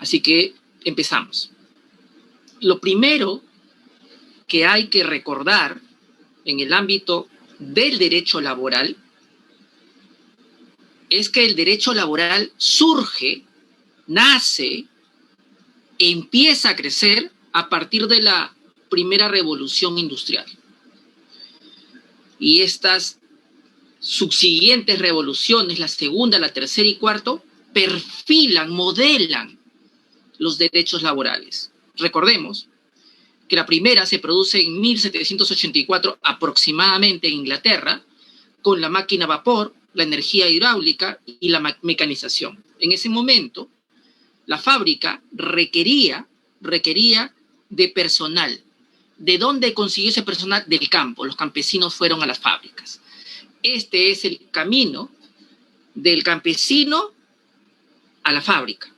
Así que empezamos. Lo primero que hay que recordar en el ámbito del derecho laboral es que el derecho laboral surge, nace, empieza a crecer a partir de la primera revolución industrial. Y estas subsiguientes revoluciones, la segunda, la tercera y cuarta, perfilan, modelan los derechos laborales. Recordemos que la primera se produce en 1784 aproximadamente en Inglaterra, con la máquina a vapor, la energía hidráulica y la mecanización. En ese momento, la fábrica requería de personal. ¿De dónde consiguió ese personal? Del campo. Los campesinos fueron a las fábricas. Este es el camino del campesino a la fábrica.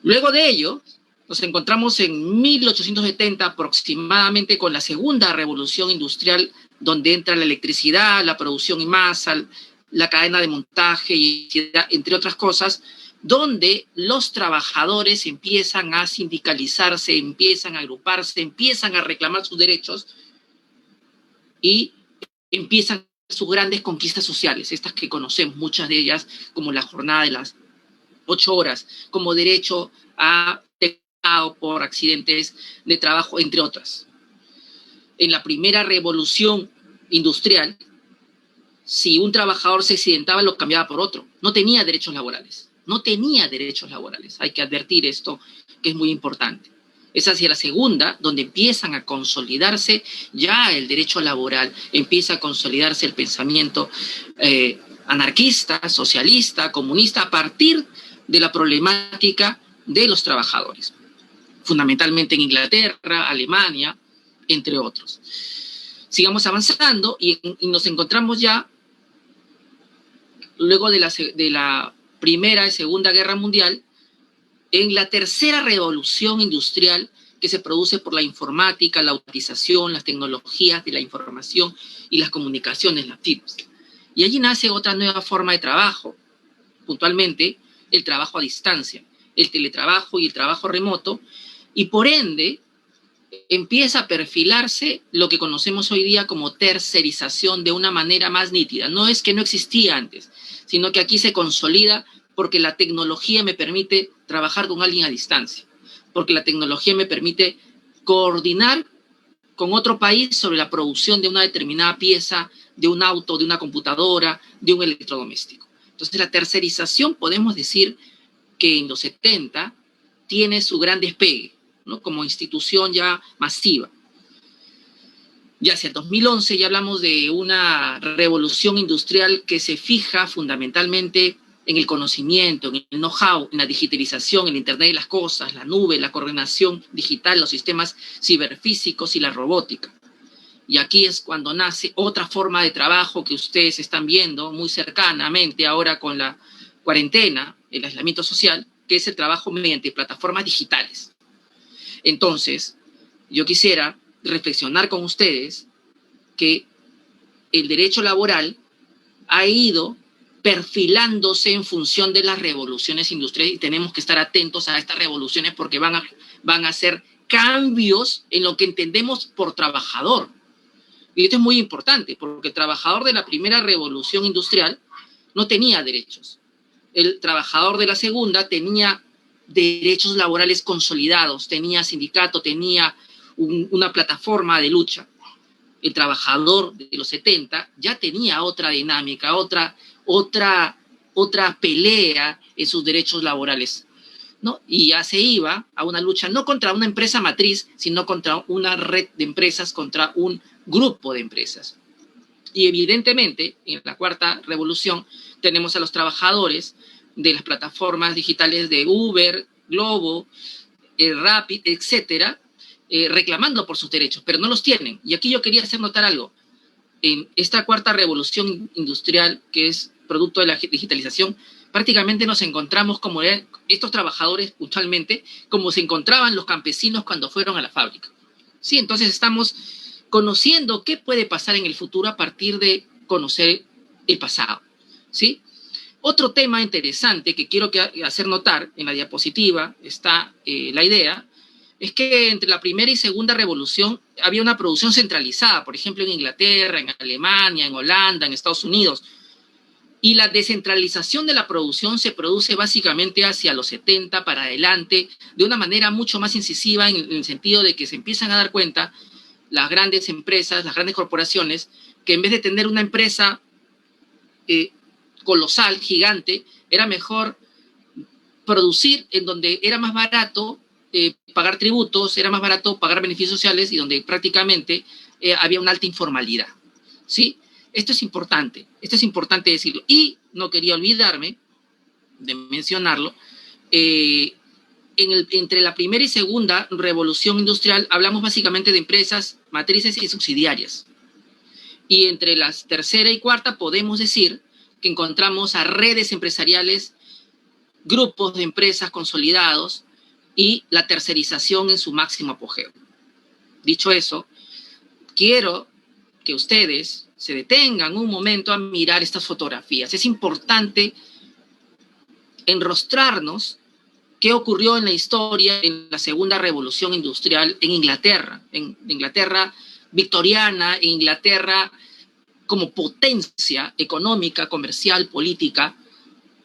Luego de ello, nos encontramos en 1870 aproximadamente con la segunda revolución industrial, donde entra la electricidad, la producción en masa, la cadena de montaje, y entre otras cosas, donde los trabajadores empiezan a sindicalizarse, empiezan a agruparse, empiezan a reclamar sus derechos y empiezan sus grandes conquistas sociales, estas que conocemos, muchas de ellas, como la jornada de las 8 horas, como derecho a por accidentes de trabajo, entre otras. En la primera revolución industrial, si un trabajador se accidentaba, lo cambiaba por otro. No tenía derechos laborales. No tenía derechos laborales. Hay que advertir esto, que es muy importante. Es hacia la segunda donde empiezan a consolidarse ya el derecho laboral, empieza a consolidarse el pensamiento anarquista, socialista, comunista, a partir de la problemática de los trabajadores, fundamentalmente en Inglaterra, Alemania, entre otros. Sigamos avanzando y nos encontramos ya, luego de la Primera y Segunda Guerra Mundial, en la tercera revolución industrial que se produce por la informática, la automatización, las tecnologías de la información y las comunicaciones, las TICs. Y allí nace otra nueva forma de trabajo, puntualmente el trabajo a distancia, el teletrabajo y el trabajo remoto, y por ende empieza a perfilarse lo que conocemos hoy día como tercerización de una manera más nítida. No es que no existía antes, sino que aquí se consolida porque la tecnología me permite trabajar con alguien a distancia, porque la tecnología me permite coordinar con otro país sobre la producción de una determinada pieza, de un auto, de una computadora, de un electrodoméstico. Entonces la tercerización, podemos decir que en los 70 tiene su gran despegue, ¿no? Como institución ya masiva. Ya hacia el 2011 ya hablamos de una revolución industrial que se fija fundamentalmente en el conocimiento, en el know-how, en la digitalización, en el Internet de las cosas, la nube, la coordinación digital, los sistemas ciberfísicos y la robótica. Y aquí es cuando nace otra forma de trabajo que ustedes están viendo muy cercanamente ahora con la cuarentena, el aislamiento social, que es el trabajo mediante plataformas digitales. Entonces, yo quisiera reflexionar con ustedes que el derecho laboral ha ido perfilándose en función de las revoluciones industriales y tenemos que estar atentos a estas revoluciones porque van a hacer cambios en lo que entendemos por trabajador. Y esto es muy importante porque el trabajador de la primera revolución industrial no tenía derechos. El trabajador de la segunda tenía derechos laborales consolidados, tenía sindicato, tenía una plataforma de lucha. El trabajador de los 70 ya tenía otra dinámica, otra pelea en sus derechos laborales, ¿no? Y ya se iba a una lucha no contra una empresa matriz, sino contra una red de empresas, contra un grupo de empresas. Y evidentemente, en la cuarta revolución, tenemos a los trabajadores de las plataformas digitales de Uber, Globo, Rapid, etcétera, reclamando por sus derechos, pero no los tienen. Y aquí yo quería hacer notar algo. En esta cuarta revolución industrial, que es producto de la digitalización, prácticamente nos encontramos como estos trabajadores puntualmente, como se encontraban los campesinos cuando fueron a la fábrica. Sí, entonces estamos conociendo qué puede pasar en el futuro a partir de conocer el pasado, ¿sí? Otro tema interesante que quiero hacer notar, en la diapositiva está la idea, es que entre la primera y segunda revolución había una producción centralizada, por ejemplo en Inglaterra, en Alemania, en Holanda, en Estados Unidos, y la descentralización de la producción se produce básicamente hacia los 70 para adelante, de una manera mucho más incisiva en el sentido de que se empiezan a dar cuenta las grandes empresas, las grandes corporaciones, que en vez de tener una empresa colosal, gigante, era mejor producir en donde era más barato pagar tributos, era más barato pagar beneficios sociales y donde prácticamente había una alta informalidad, ¿sí? Esto es importante decirlo. Y no quería olvidarme de mencionarlo, entre la primera y segunda revolución industrial hablamos básicamente de empresas matrices y subsidiarias. Y entre la tercera y cuarta podemos decir que encontramos a redes empresariales, grupos de empresas consolidados y la tercerización en su máximo apogeo. Dicho eso, quiero que ustedes se detengan un momento a mirar estas fotografías. Es importante enrostrarnos qué ocurrió en la historia en la segunda revolución industrial en Inglaterra victoriana, en Inglaterra como potencia económica, comercial, política,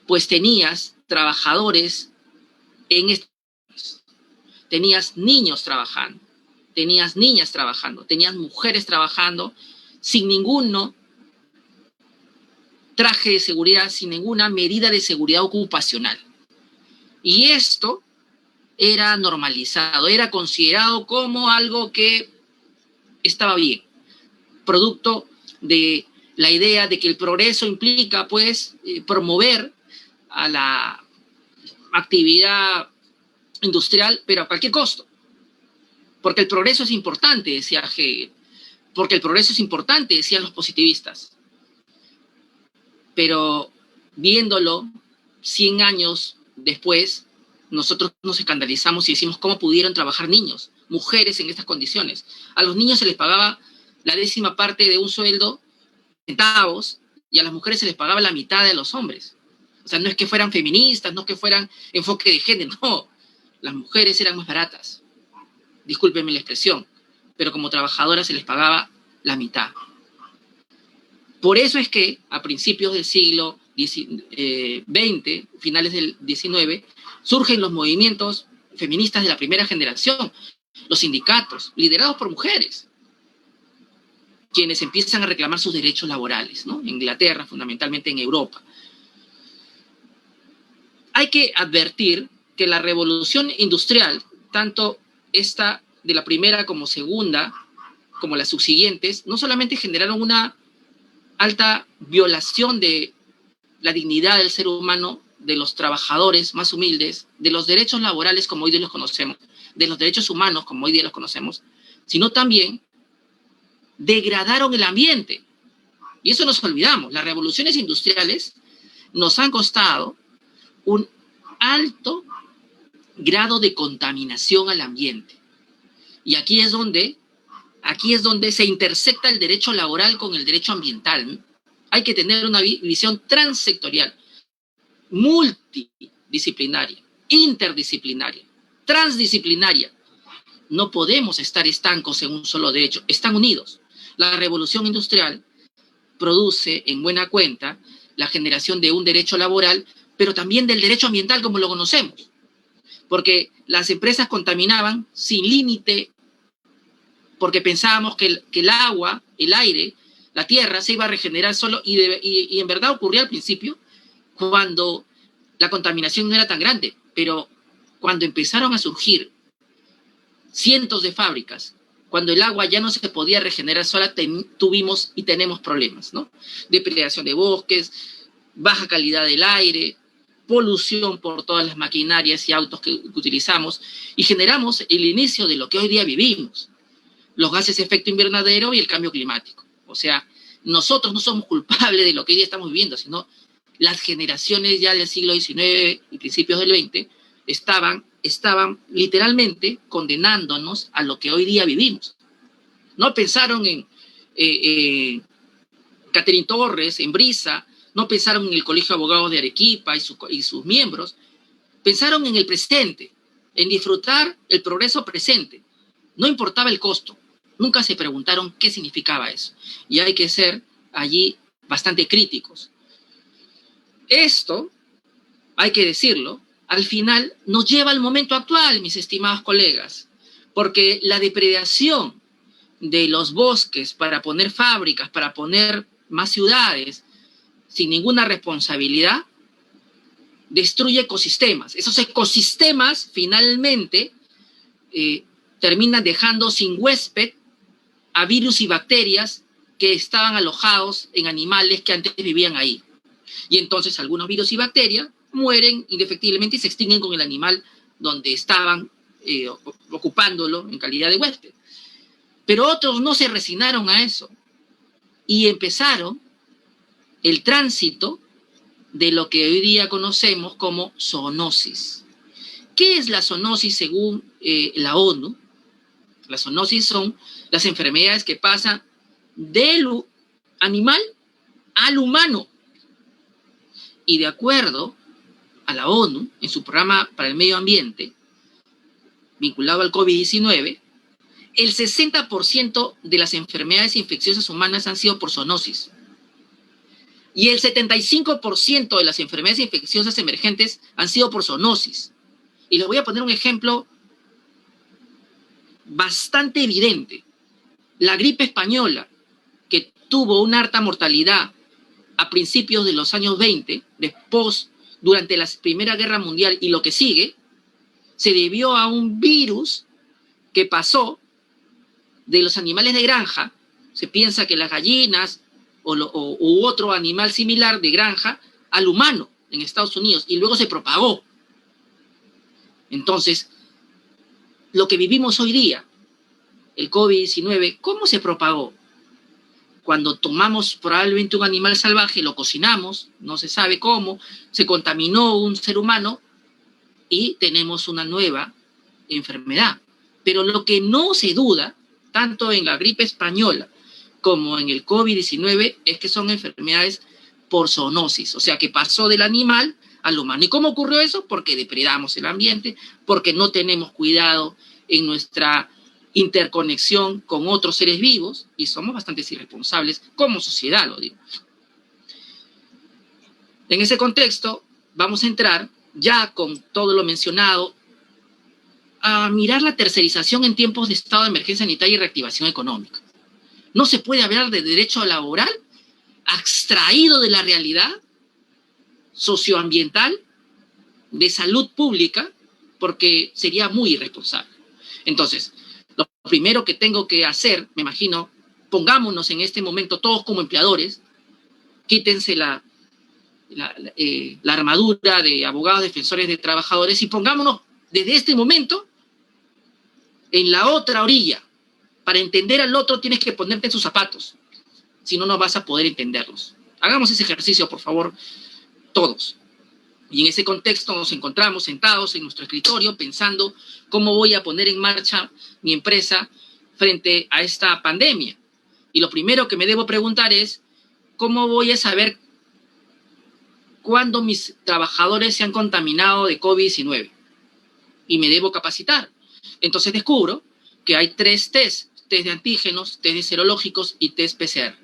pues tenías trabajadores en estos, tenías niños trabajando, tenías niñas trabajando, tenías mujeres trabajando sin ningún traje de seguridad, sin ninguna medida de seguridad ocupacional. Y esto era normalizado, era considerado como algo que estaba bien, producto de la idea de que el progreso implica, pues, promover a la actividad industrial, pero a cualquier costo. Porque el progreso es importante, decía Hegel. Porque el progreso es importante, decían los positivistas. Pero viéndolo 100 años después, nosotros nos escandalizamos y decimos cómo pudieron trabajar niños, mujeres en estas condiciones. A los niños se les pagaba la 10ª parte de un sueldo, centavos, y a las mujeres se les pagaba la mitad de los hombres. O sea, no es que fueran feministas, no es que fueran enfoque de género, no. Las mujeres eran más baratas. Discúlpenme la expresión, pero como trabajadoras se les pagaba la mitad. Por eso es que a principios del siglo XX, finales del XIX, surgen los movimientos feministas de la primera generación, los sindicatos, liderados por mujeres, quienes empiezan a reclamar sus derechos laborales, ¿no? En Inglaterra, fundamentalmente en Europa. Hay que advertir que la revolución industrial, tanto esta de la primera como segunda, como las subsiguientes, no solamente generaron una alta violación de la dignidad del ser humano, de los trabajadores más humildes, de los derechos laborales como hoy día los conocemos, de los derechos humanos como hoy día los conocemos, sino también degradaron el ambiente. Y eso nos olvidamos. Las revoluciones industriales nos han costado un alto grado de contaminación al ambiente. Y aquí es donde se intersecta el derecho laboral con el derecho ambiental. Hay que tener una visión transsectorial, multidisciplinaria, interdisciplinaria, transdisciplinaria. No podemos estar estancos en un solo derecho, están unidos. La revolución industrial produce en buena cuenta la generación de un derecho laboral, pero también del derecho ambiental como lo conocemos. Porque las empresas contaminaban sin límite, porque pensábamos que el agua, el aire, la tierra se iba a regenerar solo, y en verdad ocurría al principio, cuando la contaminación no era tan grande, pero cuando empezaron a surgir cientos de fábricas, cuando el agua ya no se podía regenerar sola, tuvimos y tenemos problemas, ¿no? Depredación de bosques, baja calidad del aire, polución por todas las maquinarias y autos que utilizamos, y generamos el inicio de lo que hoy día vivimos, los gases de efecto invernadero y el cambio climático. O sea, nosotros no somos culpables de lo que hoy día estamos viviendo, sino las generaciones ya del siglo XIX y principios del XX estaban literalmente condenándonos a lo que hoy día vivimos. No pensaron en Catherine Torres, en Brisa, no pensaron en el Colegio de Abogados de Arequipa y sus miembros, pensaron en el presente, en disfrutar el progreso presente. No importaba el costo. Nunca se preguntaron qué significaba eso. Y hay que ser allí bastante críticos. Esto, hay que decirlo, al final nos lleva al momento actual, mis estimados colegas, porque la depredación de los bosques para poner fábricas, para poner más ciudades, sin ninguna responsabilidad, destruye ecosistemas. Esos ecosistemas finalmente terminan dejando sin huésped a virus y bacterias que estaban alojados en animales que antes vivían ahí. Y entonces algunos virus y bacterias mueren indefectiblemente y se extinguen con el animal donde estaban ocupándolo en calidad de huésped. Pero otros no se resignaron a eso y empezaron el tránsito de lo que hoy día conocemos como zoonosis. ¿Qué es la zoonosis según la ONU? Las zoonosis son las enfermedades que pasan del animal al humano. Y de acuerdo a la ONU, en su programa para el medio ambiente, vinculado al COVID-19, el 60% de las enfermedades infecciosas humanas han sido por zoonosis. Y el 75% de las enfermedades infecciosas emergentes han sido por zoonosis. Y les voy a poner un ejemplo bastante evidente. La gripe española, que tuvo una alta mortalidad a principios de los años 20, después, durante la Primera Guerra Mundial y lo que sigue, se debió a un virus que pasó de los animales de granja. Se piensa que las gallinas u otro animal similar de granja al humano en Estados Unidos y luego se propagó. Entonces, lo que vivimos hoy día, el COVID-19, ¿cómo se propagó? Cuando tomamos probablemente un animal salvaje, lo cocinamos, no se sabe cómo, se contaminó un ser humano y tenemos una nueva enfermedad. Pero lo que no se duda, tanto en la gripe española como en el COVID-19, es que son enfermedades por zoonosis, o sea, que pasó del animal al humano. ¿Y cómo ocurrió eso? Porque depredamos el ambiente, porque no tenemos cuidado en nuestra interconexión con otros seres vivos y somos bastante irresponsables como sociedad, lo digo. En ese contexto, vamos a entrar, ya con todo lo mencionado, a mirar la tercerización en tiempos de estado de emergencia sanitaria y reactivación económica. No se puede hablar de derecho laboral abstraído de la realidad socioambiental, de salud pública, porque sería muy irresponsable. Entonces, lo primero que tengo que hacer, me imagino, pongámonos en este momento todos como empleadores, quítense la armadura de abogados defensores de trabajadores y pongámonos desde este momento en la otra orilla. Para entender al otro tienes que ponerte en sus zapatos, si no, no vas a poder entenderlos. Hagamos ese ejercicio, por favor, todos. Y en ese contexto nos encontramos sentados en nuestro escritorio pensando cómo voy a poner en marcha mi empresa frente a esta pandemia. Y lo primero que me debo preguntar es, ¿cómo voy a saber cuándo mis trabajadores se han contaminado de COVID-19? Y me debo capacitar. Entonces descubro que hay 3 test de antígenos, test de serológicos y test PCR.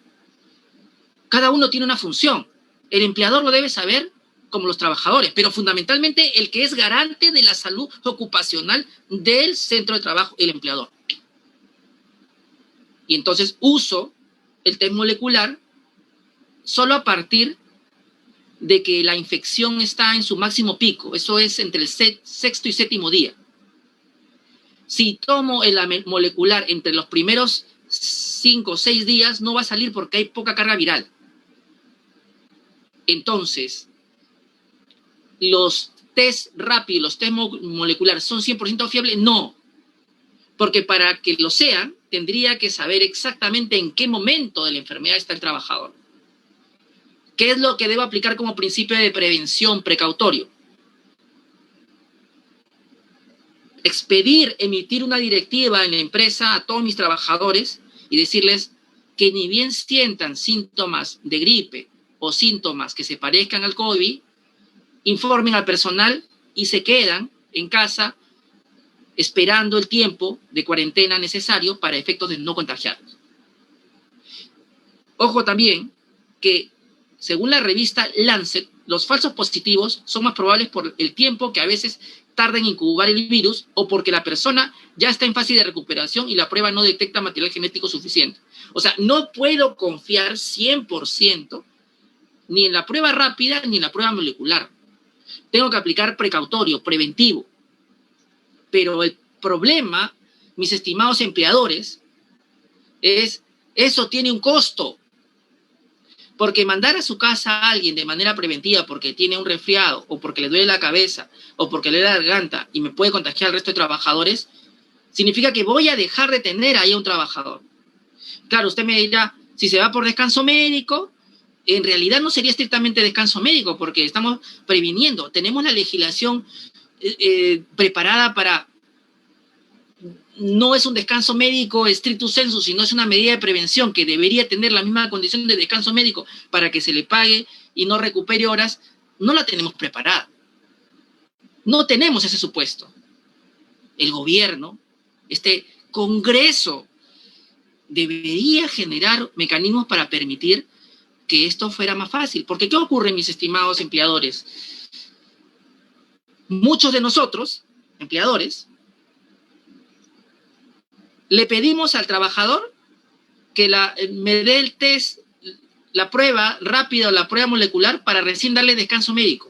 Cada uno tiene una función. El empleador lo debe saber como los trabajadores, pero fundamentalmente el que es garante de la salud ocupacional del centro de trabajo, el empleador. Y entonces uso el test molecular solo a partir de que la infección está en su máximo pico, eso es entre el 6º y 7º día. Si tomo el molecular entre los primeros 5 o 6 días, no va a salir porque hay poca carga viral. Entonces, ¿los test rápidos, los test moleculares son 100% fiables? No, porque para que lo sean, tendría que saber exactamente en qué momento de la enfermedad está el trabajador. ¿Qué es lo que debo aplicar como principio de prevención precautorio? Emitir una directiva en la empresa a todos mis trabajadores y decirles que ni bien sientan síntomas de gripe o síntomas que se parezcan al COVID, informen al personal y se quedan en casa esperando el tiempo de cuarentena necesario para efectos de no contagiarlos. Ojo también que, según la revista Lancet, los falsos positivos son más probables por el tiempo que a veces tarda en incubar el virus o porque la persona ya está en fase de recuperación y la prueba no detecta material genético suficiente. O sea, no puedo confiar 100% ni en la prueba rápida ni en la prueba molecular. Tengo que aplicar precautorio, preventivo. Pero el problema, mis estimados empleadores, es eso tiene un costo. Porque mandar a su casa a alguien de manera preventiva porque tiene un resfriado o porque le duele la cabeza o porque le duele la garganta y me puede contagiar al resto de trabajadores, significa que voy a dejar de tener ahí a un trabajador. Claro, usted me dirá, si se va por descanso médico, en realidad no sería estrictamente descanso médico porque estamos previniendo. Tenemos la legislación preparada para... No es un descanso médico stricto sensu, sino es una medida de prevención que debería tener la misma condición de descanso médico para que se le pague y no recupere horas. No la tenemos preparada. No tenemos ese supuesto. El gobierno, este Congreso, debería generar mecanismos para permitir que esto fuera más fácil. Porque ¿qué ocurre, mis estimados empleadores? Muchos de nosotros, empleadores, le pedimos al trabajador que me dé el test, la prueba rápida o la prueba molecular para recién darle descanso médico.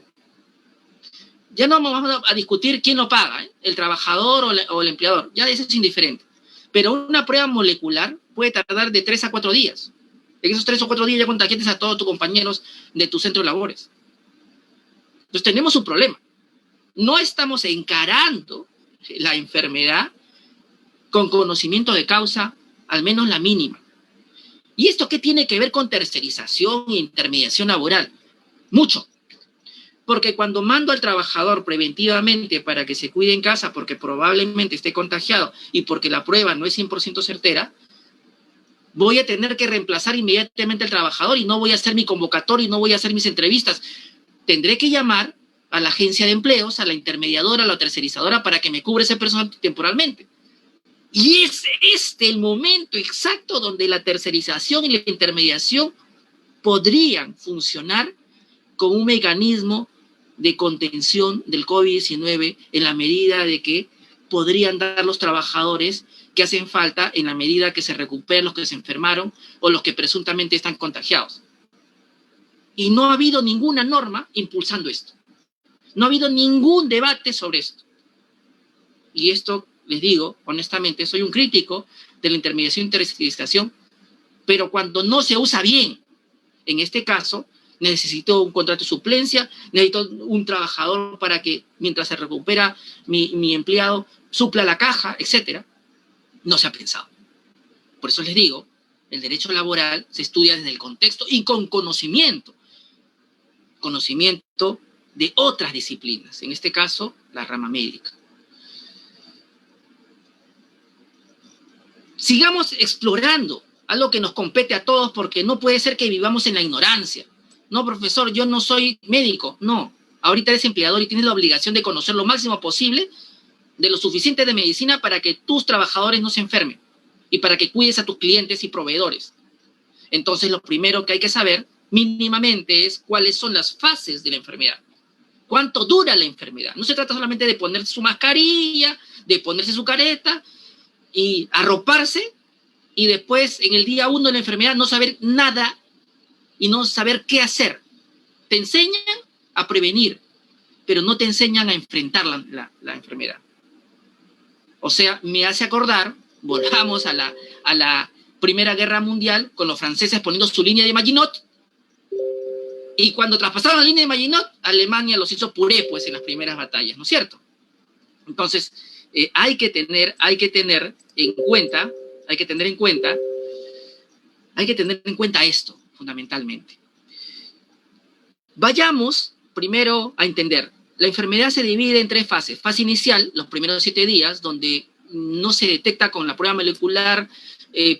Ya no vamos a discutir quién lo paga, el trabajador o el empleador. Ya eso es indiferente. Pero una prueba molecular puede tardar de 3 a 4 días. En esos 3 o 4 días ya contagiaste a todos tus compañeros de tu centro de labores. Entonces tenemos un problema. No estamos encarando la enfermedad con conocimiento de causa, al menos la mínima. ¿Y esto qué tiene que ver con tercerización e intermediación laboral? Mucho. Porque cuando mando al trabajador preventivamente para que se cuide en casa porque probablemente esté contagiado y porque la prueba no es 100% certera, voy a tener que reemplazar inmediatamente al trabajador y no voy a hacer mi convocatorio y no voy a hacer mis entrevistas. Tendré que llamar a la agencia de empleos, a la intermediadora, a la tercerizadora para que me cubra ese personal temporalmente. Y es este el momento exacto donde la tercerización y la intermediación podrían funcionar como un mecanismo de contención del COVID-19 en la medida de que podrían dar los trabajadores que hacen falta en la medida que se recuperen los que se enfermaron o los que presuntamente están contagiados. Y no ha habido ninguna norma impulsando esto. No ha habido ningún debate sobre esto. Y esto, les digo, honestamente, soy un crítico de la intermediación y tercerización, pero cuando no se usa bien, en este caso, necesito un contrato de suplencia, necesito un trabajador para que mientras se recupera mi empleado supla la caja, etc. No se ha pensado. Por eso les digo, el derecho laboral se estudia desde el contexto y con conocimiento de otras disciplinas, en este caso, la rama médica. Sigamos explorando algo que nos compete a todos porque no puede ser que vivamos en la ignorancia. No, profesor, yo no soy médico. No, ahorita eres empleador y tienes la obligación de conocer lo máximo posible de lo suficiente de medicina para que tus trabajadores no se enfermen y para que cuides a tus clientes y proveedores. Entonces, lo primero que hay que saber mínimamente es cuáles son las fases de la enfermedad. ¿Cuánto dura la enfermedad? No se trata solamente de ponerse su mascarilla, de ponerse su careta y arroparse y después en el día 1 de la enfermedad no saber nada y no saber qué hacer. Te enseñan a prevenir, pero no te enseñan a enfrentar la enfermedad. O sea, me hace acordar, volvamos a la Primera Guerra Mundial con los franceses poniendo su línea de Maginot. Y cuando traspasaron la línea de Maginot, Alemania los hizo puré, pues, en las primeras batallas, ¿no es cierto? Entonces, hay que tener en cuenta esto, fundamentalmente. Vayamos primero a entender. La enfermedad se divide en 3 fases. Fase inicial, los primeros 7 días, donde no se detecta con la prueba molecular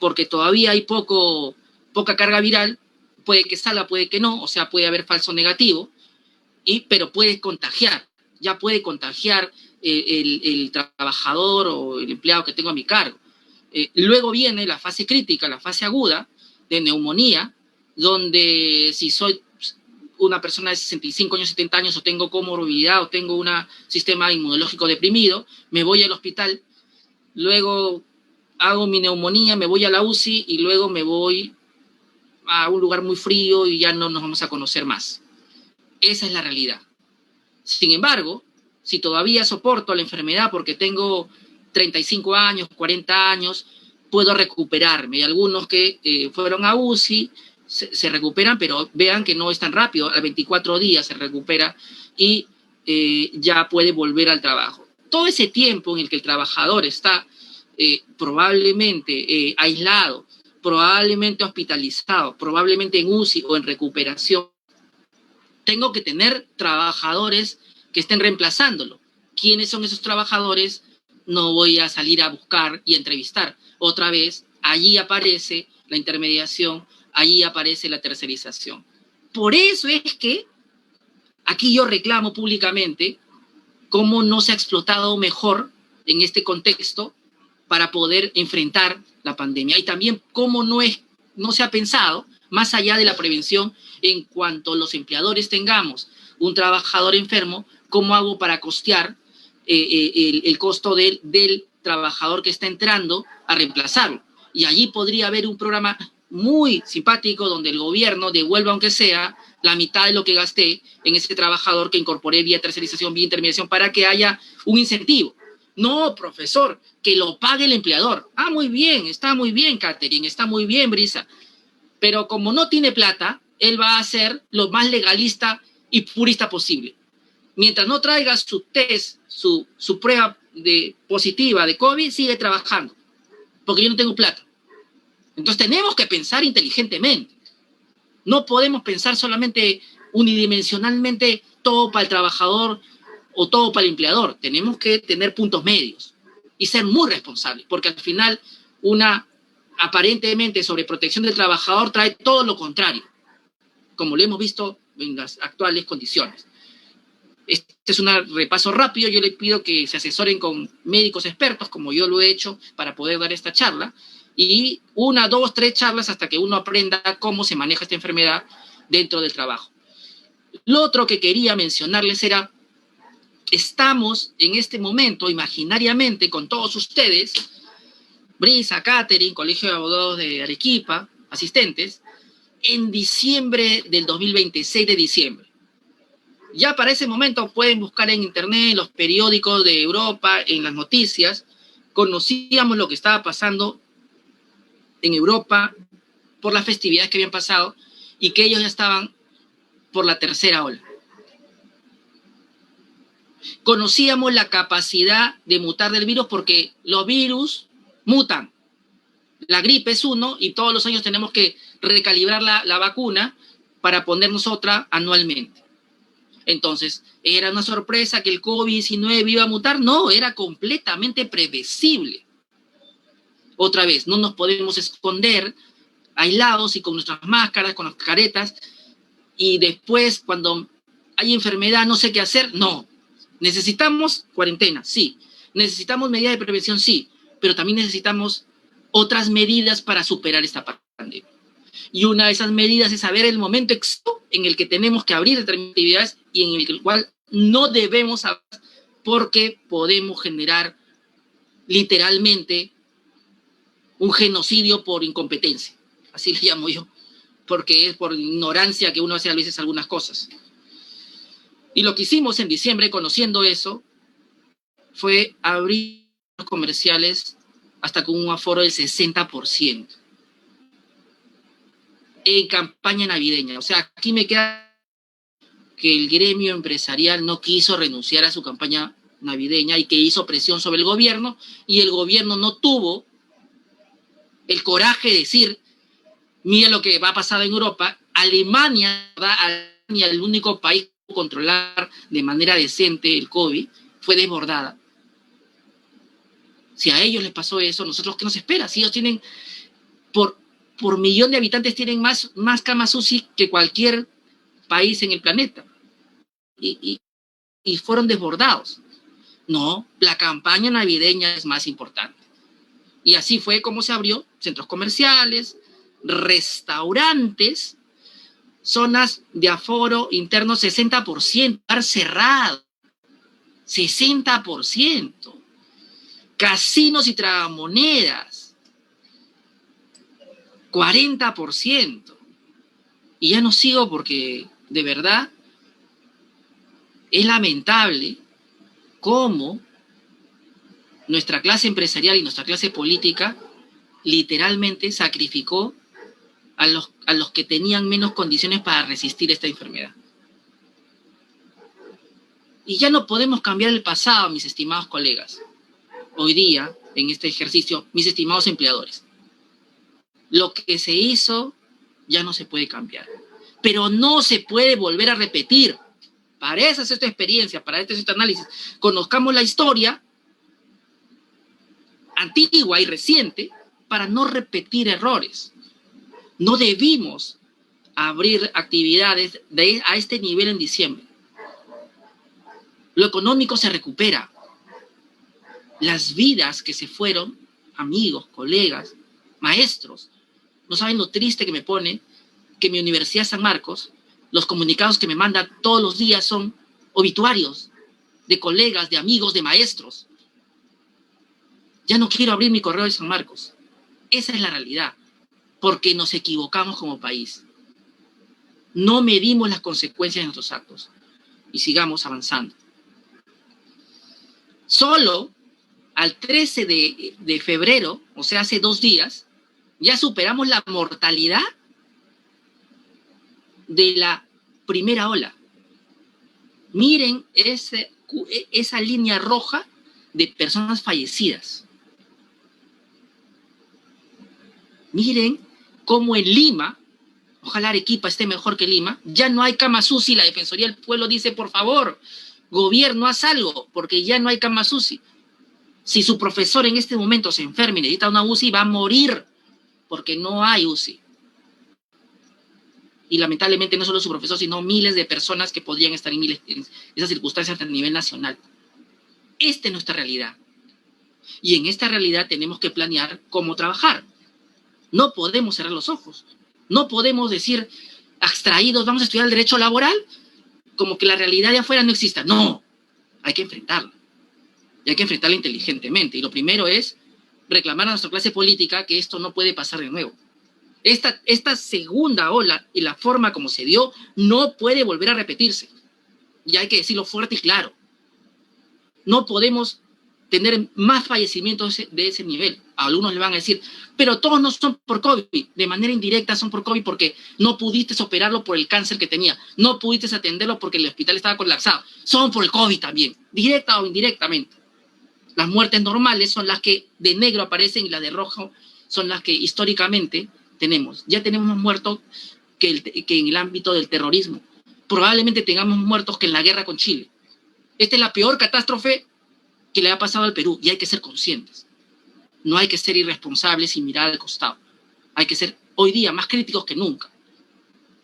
porque todavía hay poca carga viral, puede que salga, puede que no, o sea, puede haber falso negativo, pero puede contagiar, ya puede contagiar el trabajador o el empleado que tengo a mi cargo. Luego viene la fase crítica, la fase aguda de neumonía, donde si soy una persona de 65 años, 70 años, o tengo comorbilidad, o tengo un sistema inmunológico deprimido, me voy al hospital, luego hago mi neumonía, me voy a la UCI y luego me voy a un lugar muy frío y ya no nos vamos a conocer más. Esa es la realidad. Sin embargo, si todavía soporto la enfermedad porque tengo 35 años, 40 años, puedo recuperarme. Hay algunos que fueron a UCI, se recuperan, pero vean que no es tan rápido. A 24 días se recupera y ya puede volver al trabajo. Todo ese tiempo en el que el trabajador está probablemente aislado, probablemente hospitalizado, probablemente en UCI o en recuperación, tengo que tener trabajadores que estén reemplazándolo. ¿Quiénes son esos trabajadores? No voy a salir a buscar y a entrevistar. Otra vez, allí aparece la intermediación, allí aparece la tercerización. Por eso es que aquí yo reclamo públicamente cómo no se ha explotado mejor en este contexto para poder enfrentar la pandemia. Y también cómo no se ha pensado más allá de la prevención en cuanto los empleadores tengamos un trabajador enfermo, ¿cómo hago para costear el costo del trabajador que está entrando a reemplazarlo? Y allí podría haber un programa muy simpático donde el gobierno devuelva, aunque sea, la mitad de lo que gasté en ese trabajador que incorporé vía tercerización, vía intermediación, para que haya un incentivo. No, profesor, que lo pague el empleador. Ah, muy bien, está muy bien, Catherine, está muy bien, Brisa. Pero como no tiene plata, él va a ser lo más legalista y purista posible. Mientras no traiga su test, su prueba positiva de COVID, sigue trabajando, porque yo no tengo plata. Entonces tenemos que pensar inteligentemente. No podemos pensar solamente unidimensionalmente todo para el trabajador o todo para el empleador. Tenemos que tener puntos medios y ser muy responsables, porque al final una aparentemente sobreprotección del trabajador trae todo lo contrario, como lo hemos visto en las actuales condiciones. Este es un repaso rápido. Yo le pido que se asesoren con médicos expertos, como yo lo he hecho, para poder dar esta charla, y 1, 2, 3 charlas hasta que uno aprenda cómo se maneja esta enfermedad dentro del trabajo. Lo otro que quería mencionarles era, estamos en este momento imaginariamente con todos ustedes, Brisa, Catherine, Colegio de Abogados de Arequipa, asistentes, en diciembre del 2020, 6 de diciembre. Ya para ese momento pueden buscar en internet, en los periódicos de Europa, en las noticias, conocíamos lo que estaba pasando en Europa por las festividades que habían pasado y que ellos ya estaban por la tercera ola. Conocíamos la capacidad de mutar del virus porque los virus mutan. La gripe es uno y todos los años tenemos que recalibrar la vacuna para ponernos otra anualmente. Entonces, ¿era una sorpresa que el COVID-19 iba a mutar? No, era completamente previsible. Otra vez, no nos podemos esconder aislados y con nuestras máscaras, con las caretas, y después cuando hay enfermedad no sé qué hacer. No, necesitamos cuarentena, sí. Necesitamos medidas de prevención, sí, pero también necesitamos otras medidas para superar esta pandemia. Y una de esas medidas es saber el momento exacto en el que tenemos que abrir determinadas actividades y en el cual no debemos abrir porque podemos generar literalmente un genocidio por incompetencia. Así le llamo yo, porque es por ignorancia que uno hace a veces algunas cosas. Y lo que hicimos en diciembre, conociendo eso, fue abrir los comerciales hasta con un aforo del 60%. En campaña navideña. O sea, aquí me queda que el gremio empresarial no quiso renunciar a su campaña navideña y que hizo presión sobre el gobierno, y el gobierno no tuvo el coraje de decir, mira lo que va a pasar en Europa. Alemania, el único país que pudo controlar de manera decente el COVID, fue desbordada. Si a ellos les pasó eso, nosotros, ¿qué nos espera? Si ellos tienen, por por millón de habitantes tienen más camas UCI que cualquier país en el planeta. Y fueron desbordados. No, la campaña navideña es más importante. Y así fue como se abrió centros comerciales, restaurantes, zonas de aforo interno 60%, estar cerrado, 60%. Casinos y tragamonedas, 40%. Y ya no sigo porque de verdad es lamentable cómo nuestra clase empresarial y nuestra clase política literalmente sacrificó a los que tenían menos condiciones para resistir esta enfermedad. Y ya no podemos cambiar el pasado, mis estimados colegas. Hoy día, en este ejercicio, mis estimados empleadores, lo que se hizo ya no se puede cambiar. Pero no se puede volver a repetir. Para esa es esta experiencia, para este análisis. Conozcamos la historia antigua y reciente para no repetir errores. No debimos abrir actividades a este nivel en diciembre. Lo económico se recupera. Las vidas que se fueron, amigos, colegas, maestros, no saben lo triste que me pone que mi Universidad San Marcos, los comunicados que me mandan todos los días son obituarios de colegas, de amigos, de maestros. Ya no quiero abrir mi correo de San Marcos. Esa es la realidad, porque nos equivocamos como país. No medimos las consecuencias de nuestros actos y sigamos avanzando. Solo al 13 de febrero, o sea, hace 2 días, ya superamos la mortalidad de la primera ola. Miren esa línea roja de personas fallecidas. Miren cómo en Lima, ojalá Arequipa esté mejor que Lima, ya no hay camas UCI. La Defensoría del Pueblo dice, por favor, gobierno, haz algo, porque ya no hay camas UCI. Si su profesor en este momento se enferma y necesita una UCI, va a morir, porque no hay UCI. Y lamentablemente no solo su profesor, sino miles de personas que podrían estar en esas circunstancias a nivel nacional. Esta es nuestra realidad. Y en esta realidad tenemos que planear cómo trabajar. No podemos cerrar los ojos. No podemos decir, abstraídos, vamos a estudiar el derecho laboral, como que la realidad de afuera no exista. No, hay que enfrentarla. Y hay que enfrentarla inteligentemente. Y lo primero es reclamar a nuestra clase política que esto no puede pasar de nuevo. Esta segunda ola y la forma como se dio no puede volver a repetirse. Y hay que decirlo fuerte y claro. No podemos tener más fallecimientos de ese nivel. A algunos le van a decir, pero todos no son por COVID. De manera indirecta son por COVID porque no pudiste operarlo por el cáncer que tenía. No pudiste atenderlo porque el hospital estaba colapsado. Son por el COVID también, directa o indirectamente. Las muertes normales son las que de negro aparecen y las de rojo son las que históricamente tenemos. Ya tenemos más muertos que en el ámbito del terrorismo. Probablemente tengamos más muertos que en la guerra con Chile. Esta es la peor catástrofe que le ha pasado al Perú y hay que ser conscientes. No hay que ser irresponsables y mirar al costado. Hay que ser hoy día más críticos que nunca.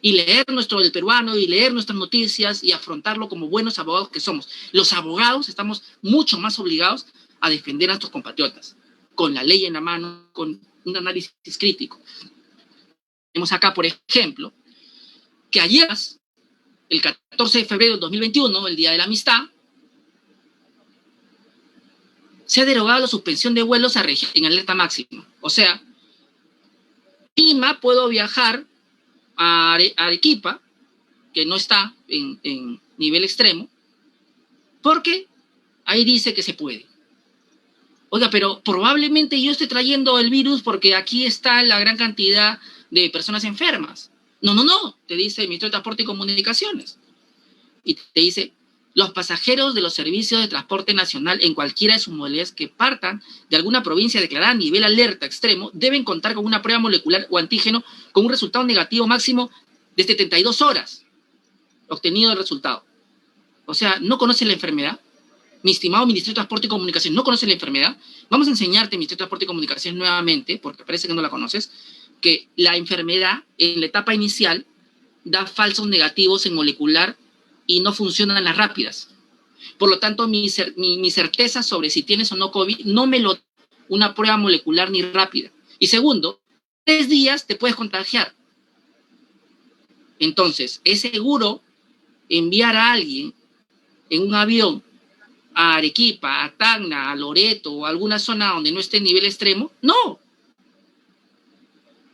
Y leer el peruano y leer nuestras noticias y afrontarlo como buenos abogados que somos. Los abogados estamos mucho más obligados a defender a nuestros compatriotas, con la ley en la mano, con un análisis crítico. Tenemos acá, por ejemplo, que ayer, el 14 de febrero de 2021, el Día de la Amistad, se ha derogado la suspensión de vuelos en alerta máxima. O sea, Lima puedo viajar a Arequipa, que no está en nivel extremo, porque ahí dice que se puede. Oiga, pero probablemente yo esté trayendo el virus porque aquí está la gran cantidad de personas enfermas. No, te dice el Ministerio de Transporte y Comunicaciones. Y te dice, los pasajeros de los servicios de transporte nacional en cualquiera de sus modalidades que partan de alguna provincia declarada a nivel alerta extremo deben contar con una prueba molecular o antígeno con un resultado negativo máximo de 72 horas obtenido el resultado. O sea, ¿no conoces la enfermedad? Mi estimado Ministerio de Transporte y Comunicaciones, ¿no conoces la enfermedad? Vamos a enseñarte, Ministerio de Transporte y Comunicaciones, nuevamente, porque parece que no la conoces, que la enfermedad en la etapa inicial da falsos negativos en molecular y no funcionan las rápidas. Por lo tanto, mi certeza sobre si tienes o no COVID no me lo da una prueba molecular ni rápida. Y segundo, 3 días te puedes contagiar. Entonces, ¿es seguro enviar a alguien en un avión a Arequipa, a Tacna, a Loreto o a alguna zona donde no esté en nivel extremo? No.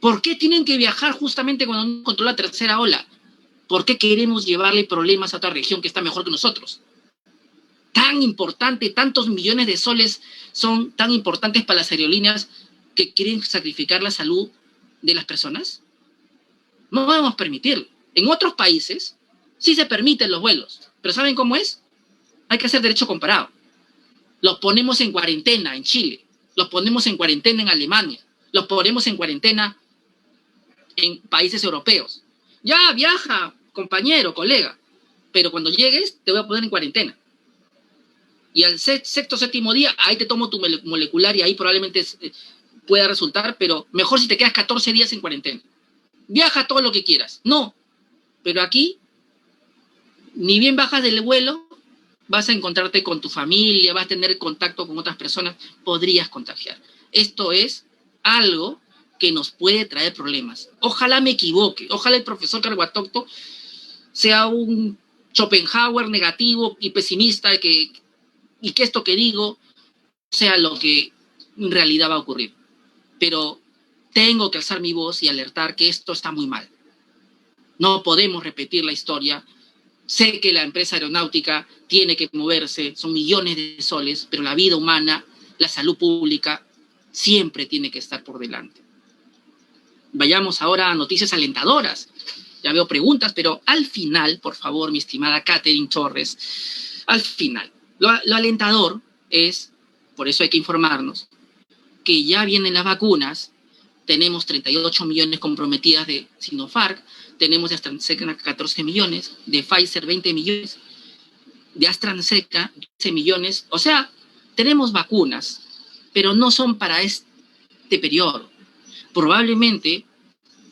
¿Por qué tienen que viajar justamente cuando no controla la tercera ola? ¿Por qué queremos llevarle problemas a otra región que está mejor que nosotros? Tan importante, tantos millones de soles son tan importantes para las aerolíneas que quieren sacrificar la salud de las personas. No podemos permitirlo. En otros países sí se permiten los vuelos, pero ¿saben cómo es? Hay que hacer derecho comparado. Los ponemos en cuarentena en Chile, los ponemos en cuarentena en Alemania, los ponemos en cuarentena en países europeos. Ya, viaja, compañero, colega, pero cuando llegues te voy a poner en cuarentena. Y al sexto, séptimo día, ahí te tomo tu molecular y ahí probablemente pueda resultar, pero mejor si te quedas 14 días en cuarentena. Viaja todo lo que quieras. No, pero aquí, ni bien bajas del vuelo, vas a encontrarte con tu familia, vas a tener contacto con otras personas, podrías contagiar. Esto es algo que nos puede traer problemas. Ojalá me equivoque, ojalá el profesor Carguatocto sea un Schopenhauer negativo y pesimista y que esto que digo sea lo que en realidad va a ocurrir. Pero tengo que alzar mi voz y alertar que esto está muy mal. No podemos repetir la historia. Sé que la empresa aeronáutica tiene que moverse, son millones de soles, pero la vida humana, la salud pública, siempre tiene que estar por delante. Vayamos ahora a noticias alentadoras. Ya veo preguntas, pero al final, por favor, mi estimada Catherine Torres, al final, lo alentador es, por eso hay que informarnos, que ya vienen las vacunas, tenemos 38 millones comprometidas de Sinopharm, tenemos de AstraZeneca 14 millones, de Pfizer 20 millones, de AstraZeneca 15 millones, o sea, tenemos vacunas, pero no son para este periodo. Probablemente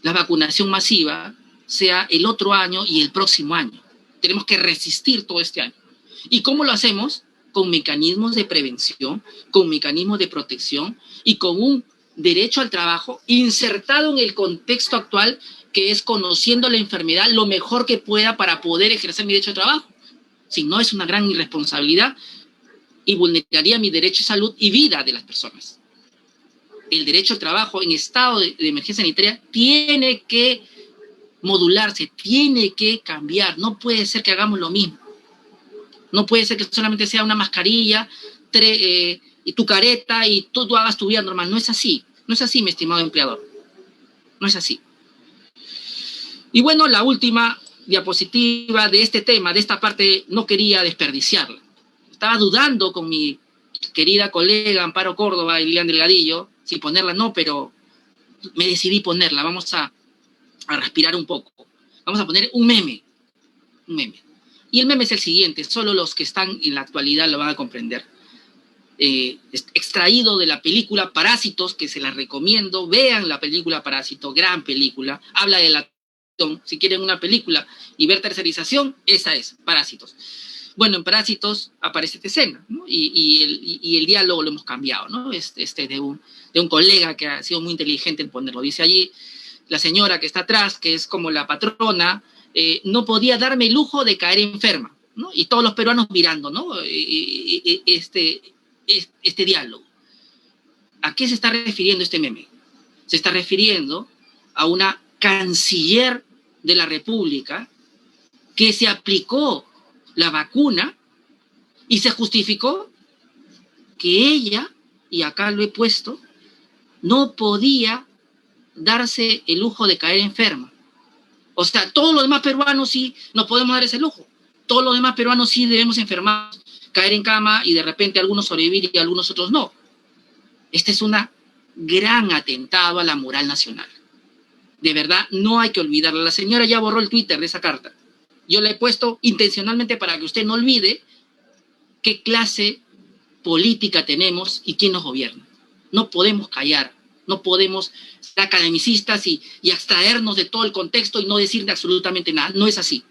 la vacunación masiva sea el otro año y el próximo año. Tenemos que resistir todo este año. ¿Y cómo lo hacemos? Con mecanismos de prevención, con mecanismos de protección y con un derecho al trabajo insertado en el contexto actual, que es conociendo la enfermedad lo mejor que pueda para poder ejercer mi derecho al trabajo. Si no, es una gran irresponsabilidad y vulneraría mi derecho a salud y vida de las personas. El derecho al trabajo en estado de emergencia sanitaria tiene que modularse, tiene que cambiar. No puede ser que hagamos lo mismo. No puede ser que solamente sea una mascarilla y tu careta y tú hagas tu vida normal. No es así. No es así, mi estimado empleador. No es así. Y bueno, la última diapositiva de este tema, de esta parte, no quería desperdiciarla. Estaba dudando con mi querida colega Amparo Córdoba y Lilian Delgadillo, si ponerla no, pero me decidí ponerla. Vamos a respirar un poco. Vamos a poner un meme. Un meme. Y el meme es el siguiente, solo los que están en la actualidad lo van a comprender. Extraído de la película Parásitos, que se la recomiendo, vean la película Parásito, gran película, habla de la... Si quieren una película y ver tercerización, esa es, Parásitos. Bueno, en Parásitos aparece esta escena, ¿no? Y el diálogo lo hemos cambiado, ¿no? De un colega que ha sido muy inteligente en ponerlo. Dice allí, la señora que está atrás, que es como la patrona, no podía darme el lujo de caer enferma, ¿no? Y todos los peruanos mirando, ¿no? Este diálogo. ¿A qué se está refiriendo este meme? Se está refiriendo a una canciller de la República que se aplicó la vacuna y se justificó que ella, y acá lo he puesto, no podía darse el lujo de caer enferma. O sea, todos los demás peruanos sí nos podemos dar ese lujo. Todos los demás peruanos sí debemos enfermar, caer en cama y de repente algunos sobrevivir y algunos otros no. Este es un gran atentado a la moral nacional. De verdad, no hay que olvidarla. La señora ya borró el Twitter de esa carta. Yo la he puesto intencionalmente para que usted no olvide qué clase política tenemos y quién nos gobierna. No podemos callar, No podemos ser academicistas y abstraernos de todo el contexto y no decir absolutamente nada. No es así.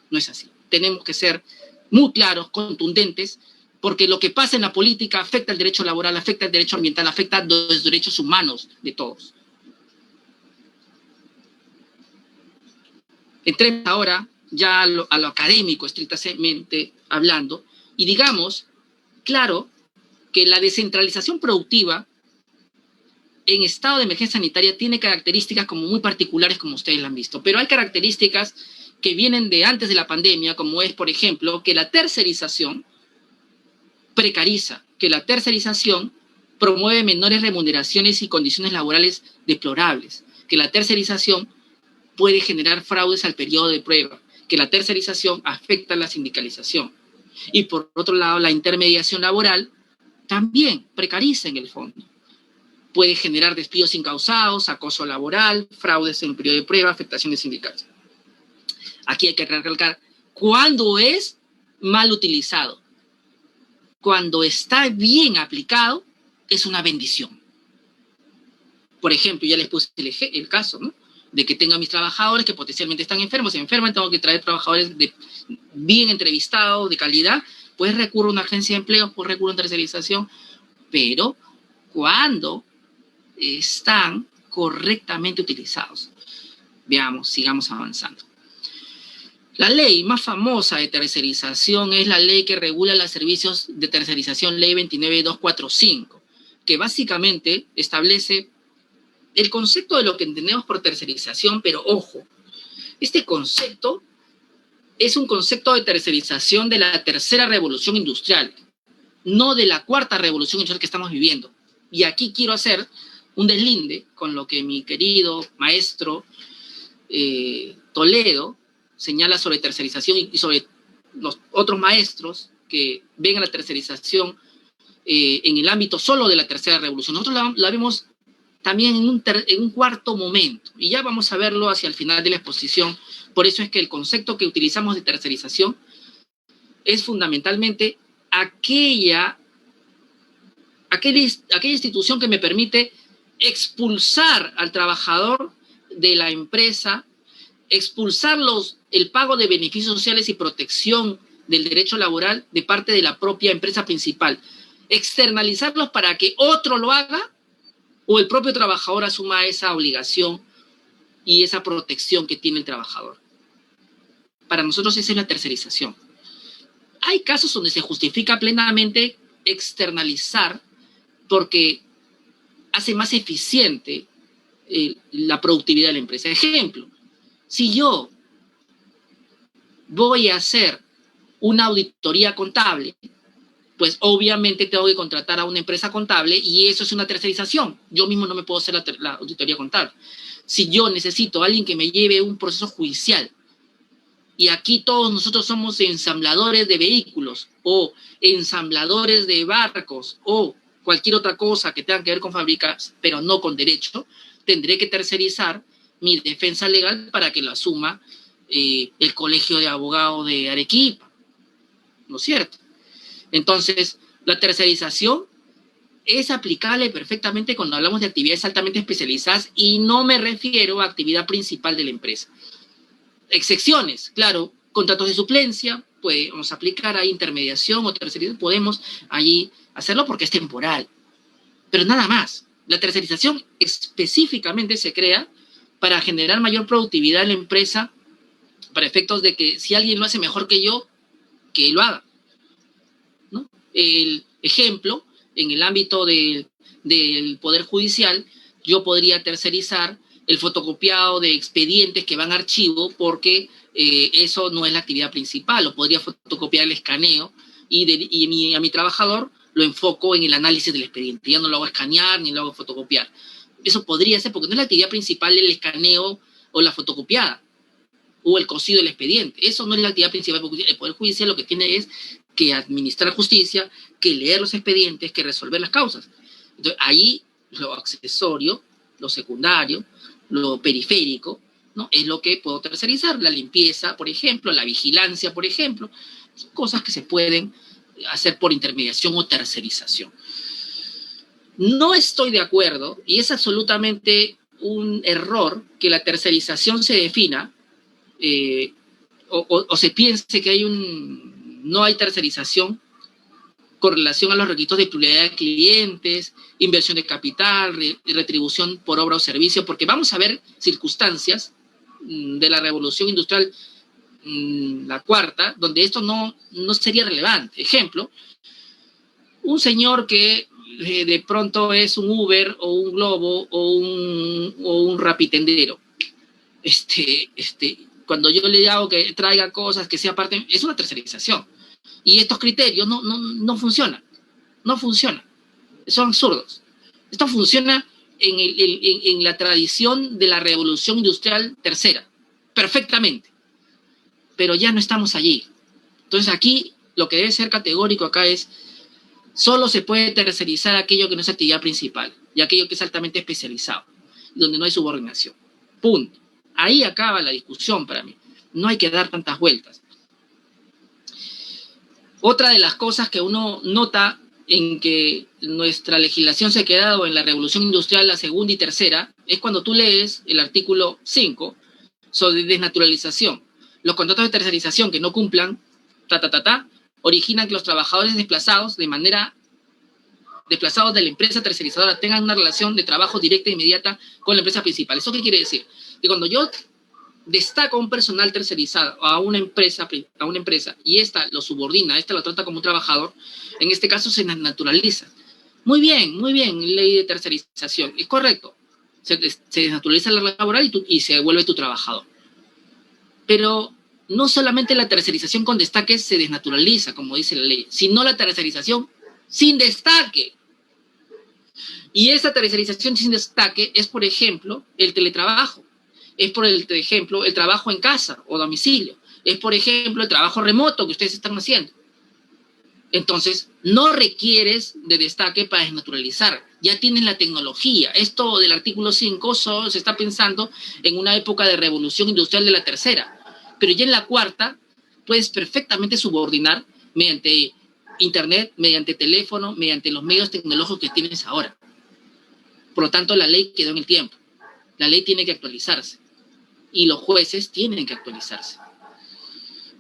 No es así. Tenemos que ser muy claros, contundentes, porque lo que pasa en la política afecta el derecho laboral, afecta el derecho ambiental, afecta los derechos humanos de todos. Entremos ahora ya a lo académico, estrictamente hablando, y digamos, claro, que la descentralización productiva en estado de emergencia sanitaria tiene características como muy particulares, como ustedes lo han visto, pero hay características que vienen de antes de la pandemia, como es, por ejemplo, que la tercerización precariza, que la tercerización promueve menores remuneraciones y condiciones laborales deplorables, que la tercerización puede generar fraudes al periodo de prueba, que la tercerización afecta a la sindicalización. Y por otro lado, la intermediación laboral también precariza en el fondo. Puede generar despidos incausados, acoso laboral, fraudes en el periodo de prueba, afectaciones sindicales. Aquí hay que recalcar cuándo es mal utilizado. Cuando está bien aplicado, es una bendición. Por ejemplo, ya les puse el caso, ¿no? De que tengo a mis trabajadores que potencialmente están enfermos, se enferman, tengo que traer trabajadores bien entrevistados, de calidad, pues recurro a una agencia de empleo, pues recurro a tercerización, pero cuando están correctamente utilizados. Veamos, sigamos avanzando. La ley más famosa de tercerización es la ley que regula los servicios de tercerización, ley 29245, que básicamente establece el concepto de lo que entendemos por tercerización, pero ojo, este concepto es un concepto de tercerización de la tercera revolución industrial, no de la cuarta revolución industrial que estamos viviendo. Y aquí quiero hacer un deslinde con lo que mi querido maestro Toledo señala sobre tercerización y sobre los otros maestros que ven a la tercerización en el ámbito solo de la tercera revolución. Nosotros la vemos también en un cuarto momento, y ya vamos a verlo hacia el final de la exposición. Por eso es que el concepto que utilizamos de tercerización es fundamentalmente aquella institución que me permite expulsar al trabajador de la empresa, expulsar el pago de beneficios sociales y protección del derecho laboral de parte de la propia empresa principal, externalizarlos para que otro lo haga o el propio trabajador asuma esa obligación y esa protección que tiene el trabajador. Para nosotros esa es la tercerización. Hay casos donde se justifica plenamente externalizar porque hace más eficiente la productividad de la empresa. Ejemplo, si yo voy a hacer una auditoría contable, pues obviamente tengo que contratar a una empresa contable y eso es una tercerización. Yo mismo no me puedo hacer la auditoría contable. Si yo necesito a alguien que me lleve un proceso judicial, y aquí todos nosotros somos ensambladores de vehículos o ensambladores de barcos o cualquier otra cosa que tenga que ver con fábricas, pero no con derecho, tendré que tercerizar mi defensa legal para que lo asuma el Colegio de Abogados de Arequipa, ¿no es cierto? Entonces, la tercerización es aplicable perfectamente cuando hablamos de actividades altamente especializadas y no me refiero a actividad principal de la empresa. Excepciones, claro, contratos de suplencia, podemos aplicar ahí intermediación o tercerización, podemos allí hacerlo porque es temporal, pero nada más. La tercerización específicamente se crea para generar mayor productividad en la empresa para efectos de que si alguien lo hace mejor que yo, que lo haga, ¿no? El ejemplo, en el ámbito del Poder Judicial, yo podría tercerizar el fotocopiado de expedientes que van a archivo porque eso no es la actividad principal, o podría fotocopiar el escaneo y a mi trabajador lo enfoco en el análisis del expediente, ya no lo hago escanear ni lo hago fotocopiar. Eso podría ser porque no es la actividad principal el escaneo o la fotocopiada o el cosido del expediente. Eso no es la actividad principal. El Poder Judicial lo que tiene es que administrar justicia, que leer los expedientes, que resolver las causas. Entonces, ahí lo accesorio, lo secundario, lo periférico, ¿no? Es lo que puedo tercerizar. La limpieza, por ejemplo, la vigilancia, por ejemplo, son cosas que se pueden hacer por intermediación o tercerización. No estoy de acuerdo, y es absolutamente un error que la tercerización se defina o se piense que no hay tercerización con relación a los requisitos de pluralidad de clientes, inversión de capital, retribución por obra o servicio, porque vamos a ver circunstancias de la revolución industrial, la cuarta, donde esto no sería relevante. Ejemplo, un señor que de pronto es un Uber o un Globo o un rapitendero. Cuando yo le hago que traiga cosas, que sea parte, es una tercerización. Y estos criterios no funcionan. No funcionan. Son absurdos. Esto funciona en la tradición de la revolución industrial tercera. Perfectamente. Pero ya no estamos allí. Entonces aquí lo que debe ser categórico acá es solo se puede tercerizar aquello que no es actividad principal y aquello que es altamente especializado, donde no hay subordinación. Punto. Ahí acaba la discusión para mí. No hay que dar tantas vueltas. Otra de las cosas que uno nota en que nuestra legislación se ha quedado en la revolución industrial, la segunda y tercera, es cuando tú lees el artículo 5 sobre desnaturalización. Los contratos de tercerización que no cumplan, originan que los trabajadores desplazados de la empresa tercerizadora tengan una relación de trabajo directa e inmediata con la empresa principal. ¿Eso qué quiere decir? Que cuando yo destaco a un personal tercerizado a una empresa y esta lo subordina, esta lo trata como un trabajador, en este caso se naturaliza. Muy bien, ley de tercerización. Es correcto. Se desnaturaliza la laboral y se vuelve tu trabajador. Pero no solamente la tercerización con destaque se desnaturaliza, como dice la ley, sino la tercerización sin destaque. Y esa tercerización sin destaque es, por ejemplo, el teletrabajo. Es, por ejemplo, el trabajo en casa o domicilio. Es, por ejemplo, el trabajo remoto que ustedes están haciendo. Entonces, no requieres de destaque para desnaturalizar. Ya tienes la tecnología. Esto del artículo 5 solo se está pensando en una época de revolución industrial de la tercera. Pero ya en la cuarta puedes perfectamente subordinar mediante internet, mediante teléfono, mediante los medios tecnológicos que tienes ahora. Por lo tanto, la ley quedó en el tiempo. La ley tiene que actualizarse. Y los jueces tienen que actualizarse.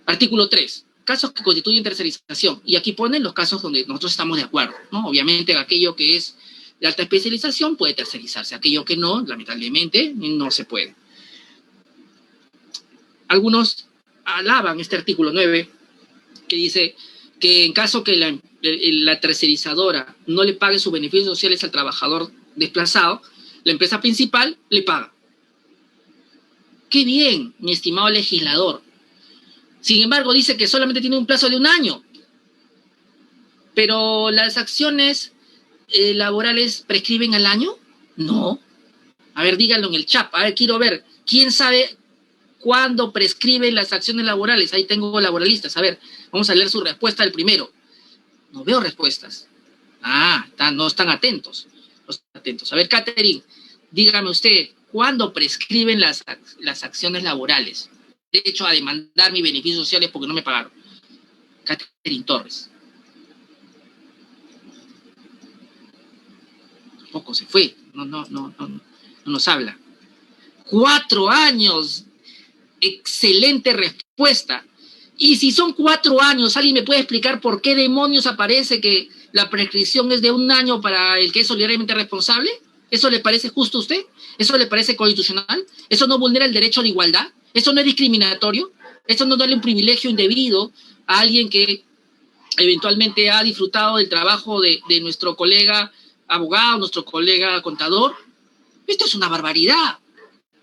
Artículo 3. Casos que constituyen tercerización. Y aquí ponen los casos donde nosotros estamos de acuerdo, ¿no? Obviamente, aquello que es de alta especialización puede tercerizarse. Aquello que no, lamentablemente, no se puede. Algunos alaban este artículo 9, que dice que en caso que la tercerizadora no le pague sus beneficios sociales al trabajador desplazado, la empresa principal le paga. ¡Qué bien, mi estimado legislador! Sin embargo, dice que solamente tiene un plazo de 1 año. Pero las acciones laborales prescriben al año. No. A ver, díganlo en el chat. A ver, quiero ver. ¿Quién sabe cuándo prescriben las acciones laborales? Ahí tengo laboralistas. A ver, vamos a leer su respuesta del primero. No veo respuestas. No están atentos. No están atentos. A ver, Catherine, dígame usted, ¿cuándo prescriben las acciones laborales? Derecho a demandar mis beneficios sociales porque no me pagaron. Catherine Torres. Poco se fue. No nos habla. 4 años. Excelente respuesta. Y si son 4 años, ¿alguien me puede explicar por qué demonios aparece que la prescripción es de 1 año para el que es solidariamente responsable? ¿Eso le parece justo a usted? ¿Eso le parece constitucional? ¿Eso no vulnera el derecho a la igualdad? ¿Eso no es discriminatorio? ¿Eso no darle un privilegio indebido a alguien que eventualmente ha disfrutado del trabajo de nuestro colega abogado, nuestro colega contador? Esto es una barbaridad.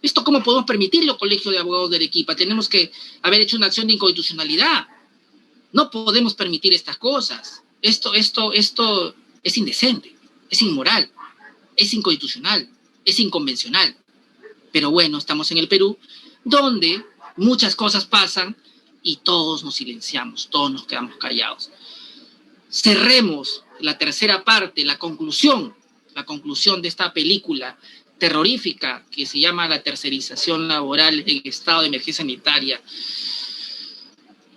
¿Esto cómo podemos permitirlo, Colegio de Abogados de Arequipa? Tenemos que haber hecho una acción de inconstitucionalidad. No podemos permitir estas cosas. Esto es indecente, es inmoral, es inconstitucional, es inconvencional. Pero bueno, estamos en el Perú, donde muchas cosas pasan y todos nos silenciamos, todos nos quedamos callados. Cerremos la tercera parte, la conclusión de esta película terrorífica que se llama la tercerización laboral en estado de emergencia sanitaria.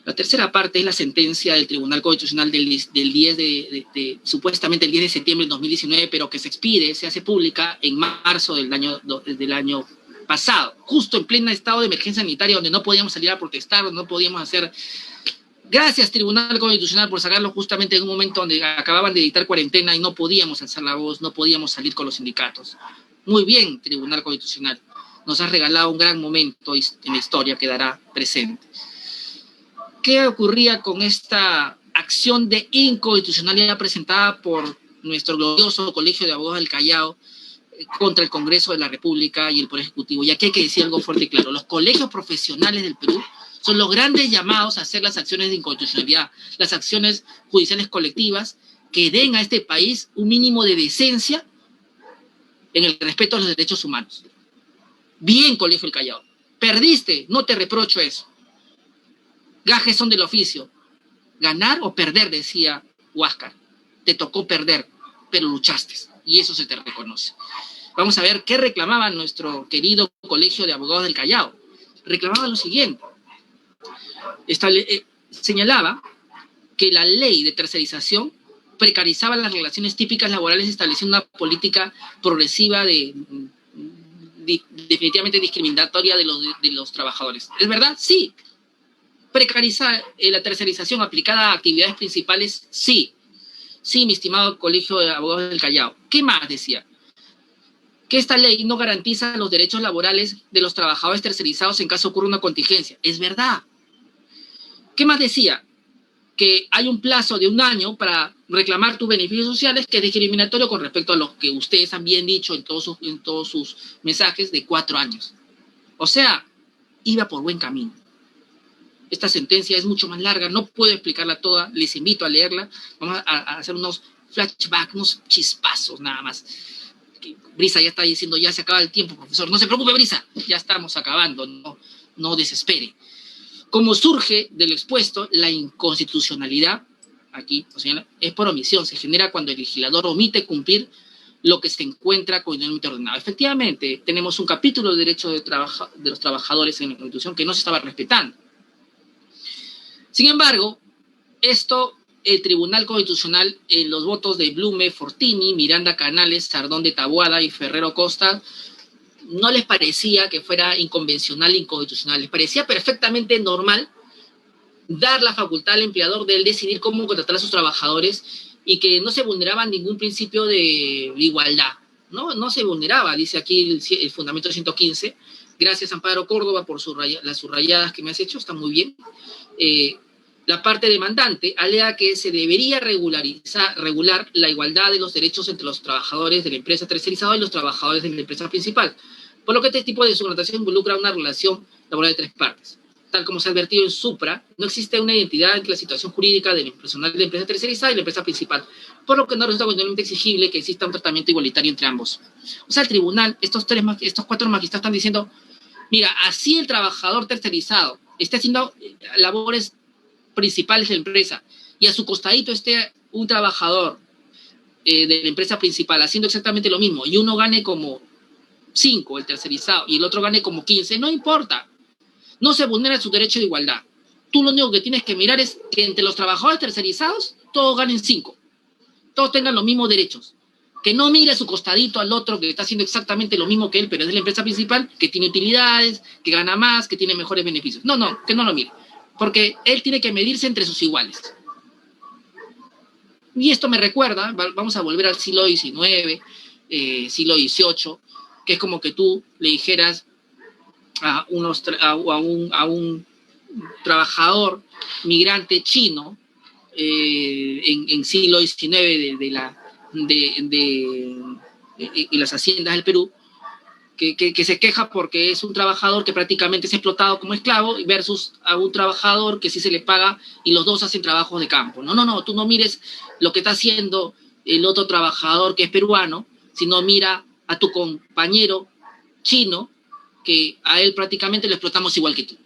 La tercera parte es la sentencia del Tribunal Constitucional del 10 supuestamente el 10 de septiembre del 2019, pero que se expide, se hace pública en marzo del año pasado, justo en pleno estado de emergencia sanitaria, donde no podíamos salir a protestar, donde no podíamos hacer... Gracias, Tribunal Constitucional, por sacarlo justamente en un momento donde acababan de dictar cuarentena y no podíamos alzar la voz, no podíamos salir con los sindicatos. Muy bien, Tribunal Constitucional. Nos has regalado un gran momento en la historia, quedará presente. ¿Qué ocurría con esta acción de inconstitucionalidad presentada por nuestro glorioso Colegio de Abogados del Callao contra el Congreso de la República y el Poder Ejecutivo? Y aquí hay que decir algo fuerte y claro. Los colegios profesionales del Perú son los grandes llamados a hacer las acciones de inconstitucionalidad, las acciones judiciales colectivas que den a este país un mínimo de decencia en el respeto a los derechos humanos. Bien, Colegio del Callao. Perdiste, no te reprocho eso. Gajes son del oficio. Ganar o perder, decía Huáscar. Te tocó perder, pero luchaste. Y eso se te reconoce. Vamos a ver qué reclamaba nuestro querido Colegio de Abogados del Callao. Reclamaba lo siguiente. Señalaba que la ley de tercerización precarizaba las relaciones típicas laborales estableciendo una política progresiva definitivamente discriminatoria de los trabajadores. ¿Es verdad? Sí. Precarizar la tercerización aplicada a actividades principales, sí. Sí, mi estimado Colegio de Abogados del Callao. ¿Qué más decía? Que esta ley no garantiza los derechos laborales de los trabajadores tercerizados en caso ocurra una contingencia. Es verdad. ¿Qué más decía? Que hay un plazo de 1 año para reclamar tus beneficios sociales, que es discriminatorio con respecto a lo que ustedes han bien dicho en todos sus mensajes, de 4 años. O sea, iba por buen camino. Esta sentencia es mucho más larga, no puedo explicarla toda, les invito a leerla. Vamos a hacer unos flashbacks, unos chispazos nada más. Brisa ya está diciendo, ya se acaba el tiempo, profesor. No se preocupe, Brisa, ya estamos acabando, no desespere. Como surge del expuesto, la inconstitucionalidad, aquí es por omisión, se genera cuando el legislador omite cumplir lo que se encuentra constitucionalmente ordenado. Efectivamente, tenemos un capítulo de derechos de los trabajadores en la Constitución que no se estaba respetando. Sin embargo, esto, el Tribunal Constitucional, en los votos de Blume, Fortini, Miranda Canales, Sardón de Taboada y Ferrero Costa, no les parecía que fuera inconvencional e inconstitucional. Les parecía perfectamente normal dar la facultad al empleador de él decidir cómo contratar a sus trabajadores y que no se vulneraba ningún principio de igualdad. No se vulneraba, dice aquí el fundamento 115. Gracias, Amparo Córdoba, por las subrayadas que me has hecho, está muy bien. La parte demandante alega que se debería regular la igualdad de los derechos entre los trabajadores de la empresa tercerizada y los trabajadores de la empresa principal, por lo que este tipo de subcontratación involucra una relación laboral de 3 partes. Tal como se ha advertido en Supra, no existe una identidad entre la situación jurídica del personal de la empresa tercerizada y la empresa principal, por lo que no resulta constitucionalmente exigible que exista un tratamiento igualitario entre ambos. O sea, el tribunal, estos 4 magistrados están diciendo, mira, así el trabajador tercerizado está haciendo labores principales de la empresa y a su costadito esté un trabajador de la empresa principal haciendo exactamente lo mismo y uno gane como 5, el tercerizado, y el otro gane como 15, no importa. No se vulnera su derecho de igualdad. Tú lo único que tienes que mirar es que entre los trabajadores tercerizados todos ganen 5. Todos tengan los mismos derechos. Que no mire a su costadito al otro que está haciendo exactamente lo mismo que él, pero es de la empresa principal, que tiene utilidades, que gana más, que tiene mejores beneficios. No, que no lo mire. Porque él tiene que medirse entre sus iguales. Y esto me recuerda, vamos a volver al siglo XIX, siglo XVIII, que es como que tú le dijeras a un trabajador migrante chino en siglo XIX y las haciendas del Perú, que se queja porque es un trabajador que prácticamente es explotado como esclavo versus a un trabajador que sí se le paga y los dos hacen trabajos de campo. No, tú no mires lo que está haciendo el otro trabajador que es peruano, sino mira a tu compañero chino, que a él prácticamente lo explotamos igual que tú.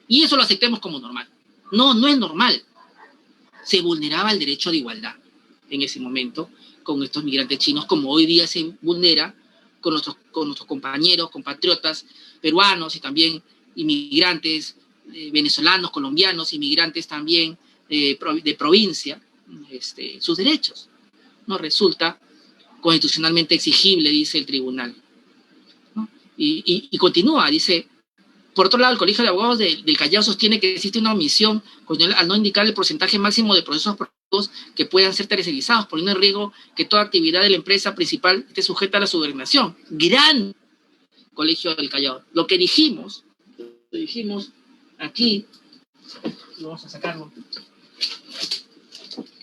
Y eso lo aceptemos como normal. No es normal. Se vulneraba el derecho de igualdad en ese momento con estos migrantes chinos, como hoy día se vulnera con nuestros compañeros, compatriotas peruanos y también inmigrantes venezolanos, colombianos, inmigrantes también de provincia, sus derechos. No resulta constitucionalmente exigible, dice el tribunal. ¿No? Y continúa, dice, por otro lado, el Colegio de Abogados del Callao sostiene que existe una omisión al no indicar el porcentaje máximo de procesos productivos que puedan ser tercerizados, poniendo en riesgo que toda actividad de la empresa principal esté sujeta a la subordinación. Gran Colegio del Callao. Lo dijimos aquí, vamos a sacarlo,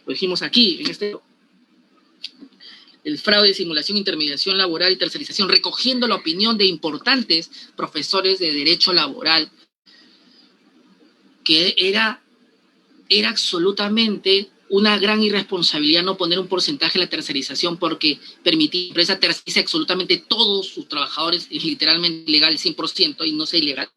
lo dijimos aquí, en el fraude, simulación, intermediación laboral y tercerización, recogiendo la opinión de importantes profesores de derecho laboral, que era absolutamente una gran irresponsabilidad no poner un porcentaje en la tercerización, porque permitía que la empresa tercerice absolutamente todos sus trabajadores, es literalmente ilegal 100% y no sea ilegal.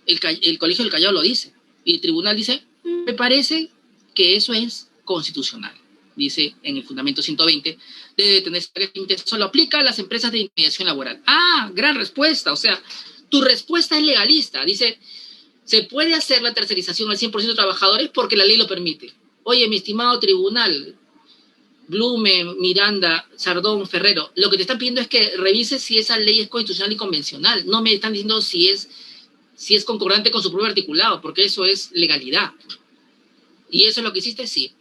El Colegio del Callao lo dice, y el tribunal dice, me parece que eso es constitucional. Dice en el fundamento 120, debe tener solo aplica a las empresas de intermediación laboral. Ah, gran respuesta, o sea, tu respuesta es legalista. Dice, se puede hacer la tercerización al 100% de trabajadores porque la ley lo permite. Oye, mi estimado tribunal, Blume, Miranda, Sardón, Ferrero, lo que te están pidiendo es que revises si esa ley es constitucional y convencional. No me están diciendo si es concordante con su propio articulado, porque eso es legalidad. ¿Y eso es lo que hiciste? Sí.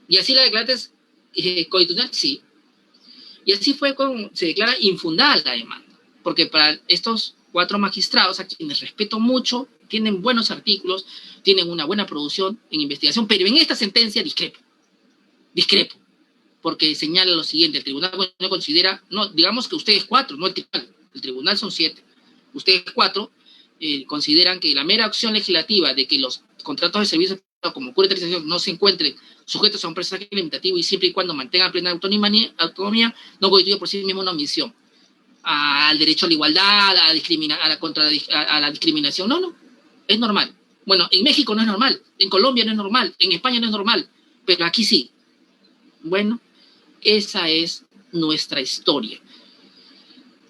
¿Y así la declaraste constitucional? Sí. Y así se declara infundada la demanda. Porque para estos 4 magistrados, a quienes respeto mucho, tienen buenos artículos, tienen una buena producción en investigación, pero en esta sentencia discrepo, porque señala lo siguiente, el tribunal no considera, no, digamos que ustedes 4, no el tribunal son 7, ustedes 4 consideran que la mera acción legislativa de que los contratos de servicios como cura y tercerización no se encuentren sujetos a un proceso limitativo y siempre y cuando mantengan plena autonomía, no constituye por sí mismo una omisión al derecho a la igualdad, a la discriminación. No, es normal. Bueno, en México no es normal, en Colombia no es normal, en España no es normal, pero aquí sí. Bueno, esa es nuestra historia.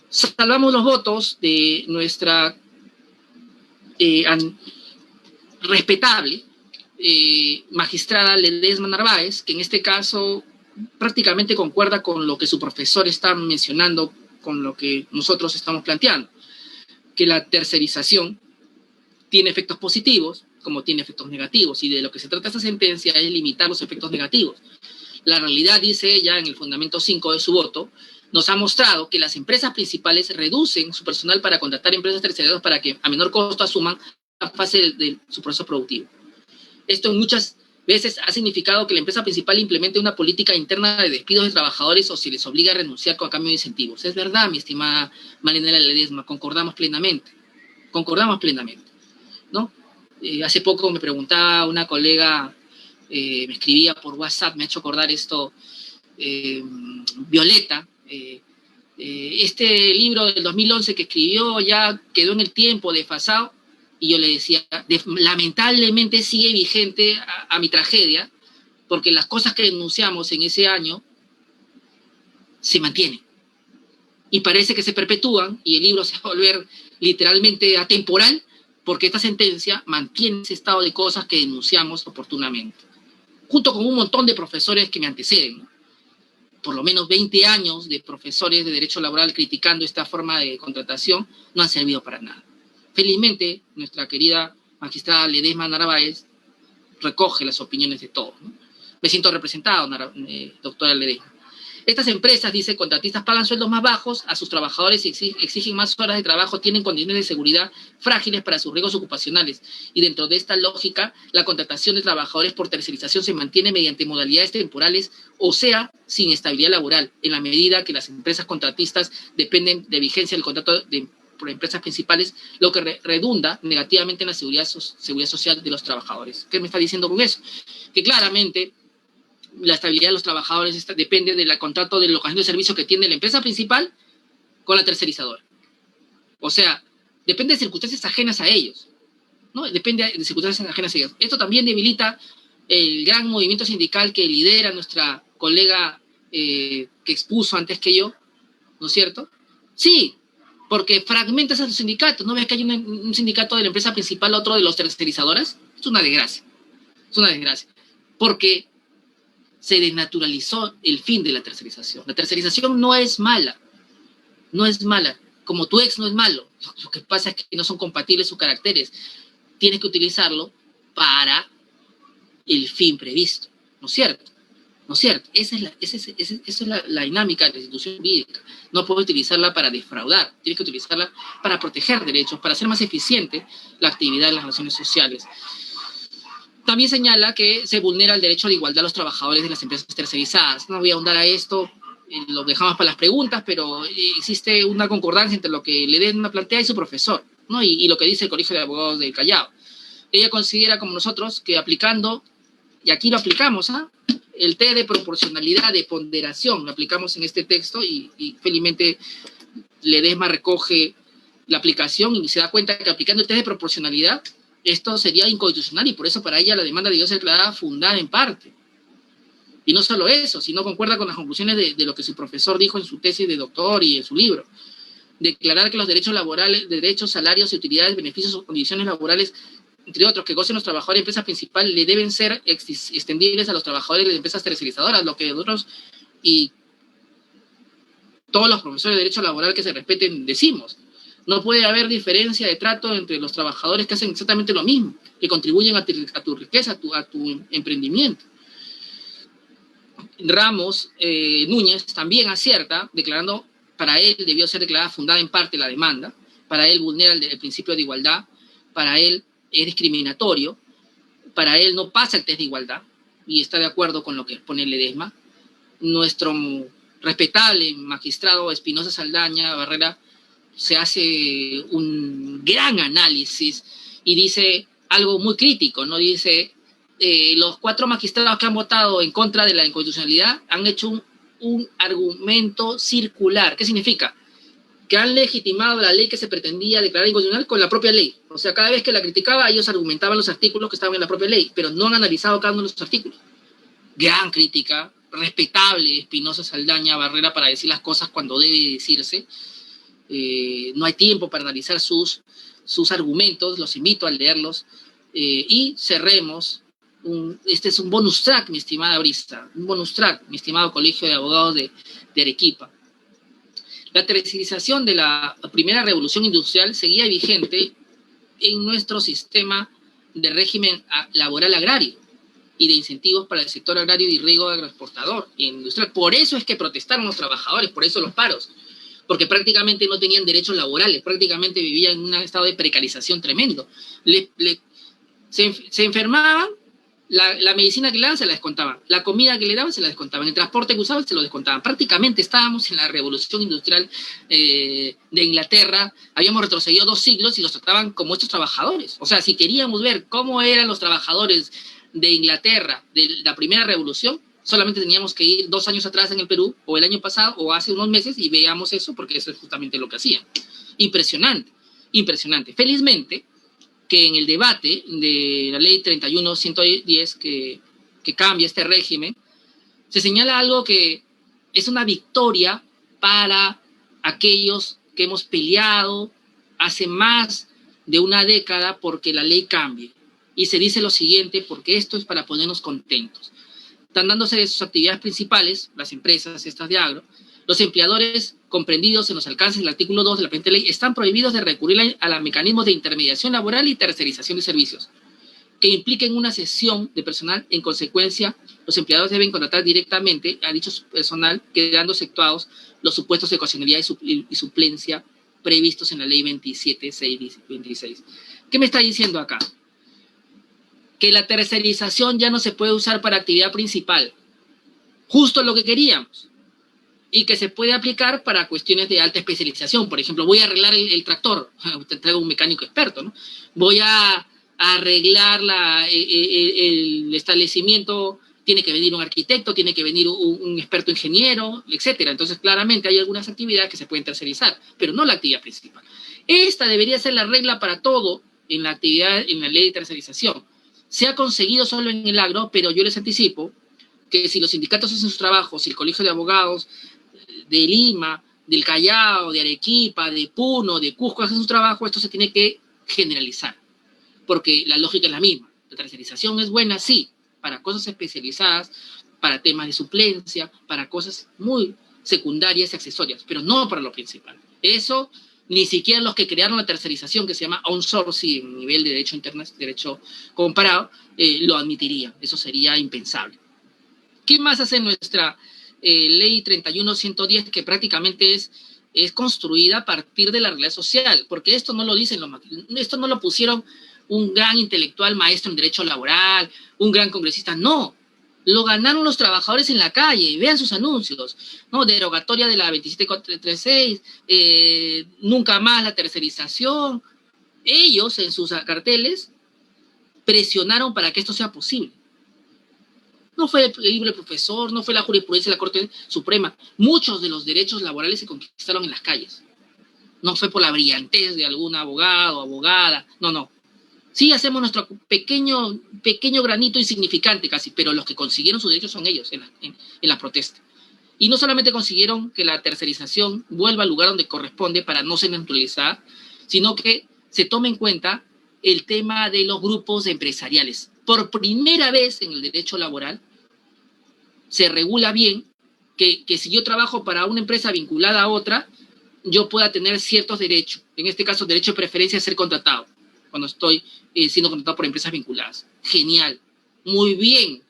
Salvamos los votos de nuestra respetable magistrada Ledesma Narváez, que en este caso prácticamente concuerda con lo que su profesor está mencionando, con lo que nosotros estamos planteando, que la tercerización tiene efectos positivos como tiene efectos negativos, y de lo que se trata esta sentencia es limitar los efectos negativos. La realidad, dice ella en el fundamento 5 de su voto, nos ha mostrado que las empresas principales reducen su personal para contratar empresas tercerizadas para que a menor costo asuman la fase de su proceso productivo. Esto muchas veces ha significado que la empresa principal implemente una política interna de despidos de trabajadores o se les obliga a renunciar con cambio de incentivos. Es verdad, mi estimada Marinela Ledesma, concordamos plenamente, ¿no? Hace poco me preguntaba una colega, me escribía por WhatsApp, me ha hecho acordar esto, Violeta, este libro del 2011 que escribió ya quedó en el tiempo, desfasado, y yo le decía, lamentablemente sigue vigente a mi tragedia, porque las cosas que denunciamos en ese año se mantienen. Y parece que se perpetúan, y el libro se va a volver literalmente atemporal, porque esta sentencia mantiene ese estado de cosas que denunciamos oportunamente. Junto con un montón de profesores que me anteceden, ¿no? Por lo menos 20 años de profesores de derecho laboral criticando esta forma de contratación no han servido para nada. Felizmente, nuestra querida magistrada Ledesma Narváez recoge las opiniones de todos, ¿no? Me siento representado, doctora Ledesma. Estas empresas, dice, contratistas pagan sueldos más bajos a sus trabajadores y exigen más horas de trabajo, tienen condiciones de seguridad frágiles para sus riesgos ocupacionales. Y dentro de esta lógica, la contratación de trabajadores por tercerización se mantiene mediante modalidades temporales, o sea, sin estabilidad laboral, en la medida que las empresas contratistas dependen de vigencia del contrato por empresas principales, lo que redunda negativamente en la seguridad social de los trabajadores. ¿Qué me está diciendo con eso? Que claramente la estabilidad de los trabajadores depende del contrato de locación de servicio que tiene la empresa principal con la tercerizadora. O sea, depende de circunstancias ajenas a ellos, ¿no? Depende de circunstancias ajenas a ellos. Esto también debilita el gran movimiento sindical que lidera nuestra colega que expuso antes que yo, ¿no es cierto? Sí, porque fragmentas a tu sindicato. ¿No ves que hay un sindicato de la empresa principal, otro de los tercerizadoras? Es una desgracia. Es una desgracia. Porque se desnaturalizó el fin de la tercerización. La tercerización no es mala. No es mala. Como tu ex no es malo. Lo que pasa es que no son compatibles sus caracteres. Tienes que utilizarlo para el fin previsto. ¿No es cierto? ¿No es cierto? Esa es la dinámica de la institución jurídica. No puedes utilizarla para defraudar, tienes que utilizarla para proteger derechos, para hacer más eficiente la actividad de las relaciones sociales. También señala que se vulnera el derecho de igualdad a los trabajadores de las empresas tercerizadas. No voy a ahondar a esto, lo dejamos para las preguntas, pero existe una concordancia entre lo que Ledesma plantea y su profesor, ¿no? Y lo que dice el Colegio de Abogados del Callao. Ella considera, como nosotros, que aplicando, y aquí lo aplicamos, el T de proporcionalidad, de ponderación, lo aplicamos en este texto y felizmente Ledesma recoge la aplicación y se da cuenta que aplicando el T de proporcionalidad, esto sería inconstitucional y por eso para ella la demanda debió ser declarada fundada en parte. Y no solo eso, sino concuerda con las conclusiones de lo que su profesor dijo en su tesis de doctor y en su libro. Declarar que los derechos laborales, derechos, salarios y utilidades, beneficios o condiciones laborales, entre otros, que gocen los trabajadores de empresas principales, le deben ser extendibles a los trabajadores de las empresas tercerizadoras, lo que nosotros y todos los profesores de derecho laboral que se respeten decimos. No puede haber diferencia de trato entre los trabajadores que hacen exactamente lo mismo, que contribuyen a tu riqueza, a tu emprendimiento. Ramos Núñez también acierta, declarando, para él debió ser declarada fundada en parte la demanda, para él vulnera el principio de igualdad, para él es discriminatorio, para él no pasa el test de igualdad, y está de acuerdo con lo que expone Ledesma. Nuestro respetable magistrado Espinosa Saldaña Barrera se hace un gran análisis y dice algo muy crítico, ¿no? Dice, los 4 magistrados que han votado en contra de la inconstitucionalidad han hecho un argumento circular. ¿Qué significa? Que han legitimado la ley que se pretendía declarar inconstitucional con la propia ley. O sea, cada vez que la criticaba, ellos argumentaban los artículos que estaban en la propia ley, pero no han analizado cada uno de los artículos. Gran crítica, respetable Espinosa Saldaña Barrera para decir las cosas cuando debe decirse. No hay tiempo para analizar sus argumentos, los invito a leerlos. Y cerremos. Este es un bonus track, mi estimada Brista, un bonus track, mi estimado Colegio de Abogados de Arequipa. La tercerización de la primera revolución industrial seguía vigente en nuestro sistema de régimen laboral agrario y de incentivos para el sector agrario y riego agroexportador y industrial. Por eso es que protestaron los trabajadores, por eso los paros, porque prácticamente no tenían derechos laborales, prácticamente vivían en un estado de precarización tremendo. Se enfermaban, la medicina que le daban se la descontaban, la comida que le daban se la descontaban, el transporte que usaban se lo descontaban. Prácticamente estábamos en la revolución industrial de Inglaterra, habíamos retrocedido 2 siglos y los trataban como estos trabajadores. O sea, si queríamos ver cómo eran los trabajadores de Inglaterra de la primera revolución, solamente teníamos que ir 2 años atrás en el Perú, o el año pasado, o hace unos meses, y veamos eso, porque eso es justamente lo que hacían. Impresionante, impresionante. Felizmente, que en el debate de la ley 31.110 que cambia este régimen, se señala algo que es una victoria para aquellos que hemos peleado hace más de una década porque la ley cambie. Y se dice lo siguiente, porque esto es para ponernos contentos. Están dándose de sus actividades principales, las empresas estas de agro, los empleadores comprendidos en los alcances del artículo 2 de la presente ley están prohibidos de recurrir a los mecanismos de intermediación laboral y tercerización de servicios que impliquen una cesión de personal. En consecuencia, los empleadores deben contratar directamente a dicho personal, quedando exceptuados los supuestos de ocasionalidad y suplencia previstos en la ley 27.626. ¿Qué me está diciendo acá? Que la tercerización ya no se puede usar para actividad principal. Justo lo que queríamos. Y que se puede aplicar para cuestiones de alta especialización. Por ejemplo, voy a arreglar el tractor, te traigo un mecánico experto, ¿no? Voy a arreglar el establecimiento, tiene que venir un arquitecto, tiene que venir un experto ingeniero, etcétera. Entonces, claramente hay algunas actividades que se pueden tercerizar, pero no la actividad principal. Esta debería ser la regla para todo en la actividad, en la ley de tercerización. Se ha conseguido solo en el agro, pero yo les anticipo que si los sindicatos hacen su trabajo, si el Colegio de Abogados de Lima del Callao, de Arequipa, de Puno, de Cusco hacen su trabajo, esto se tiene que generalizar, porque la lógica es la misma. La tercerización es buena, sí, para cosas especializadas, para temas de suplencia, para cosas muy secundarias y accesorias, pero no para lo principal. Eso, ni siquiera los que crearon la tercerización, que se llama outsourcing en nivel de derecho internacional, derecho comparado, lo admitirían. Eso sería impensable. ¿Qué más hace nuestra ley 31.110, que prácticamente es construida a partir de la realidad social? Porque esto no lo dicen esto no lo pusieron un gran intelectual maestro en derecho laboral, un gran congresista, no. Lo ganaron los trabajadores en la calle, vean sus anuncios, ¿no? Derogatoria de la 27436, nunca más la tercerización. Ellos en sus carteles presionaron para que esto sea posible. No fue el libre profesor, no fue la jurisprudencia de la Corte Suprema. Muchos de los derechos laborales se conquistaron en las calles. No fue por la brillantez de algún abogado o abogada, no. Sí hacemos nuestro pequeño granito insignificante casi, pero los que consiguieron sus derechos son ellos en la protesta. Y no solamente consiguieron que la tercerización vuelva al lugar donde corresponde para no ser neutralizada, sino que se tome en cuenta el tema de los grupos empresariales. Por primera vez en el derecho laboral se regula bien que si yo trabajo para una empresa vinculada a otra, yo pueda tener ciertos derechos. En este caso, derecho de preferencia a ser contratado, cuando estoy siendo contratado por empresas vinculadas. Genial, muy bien.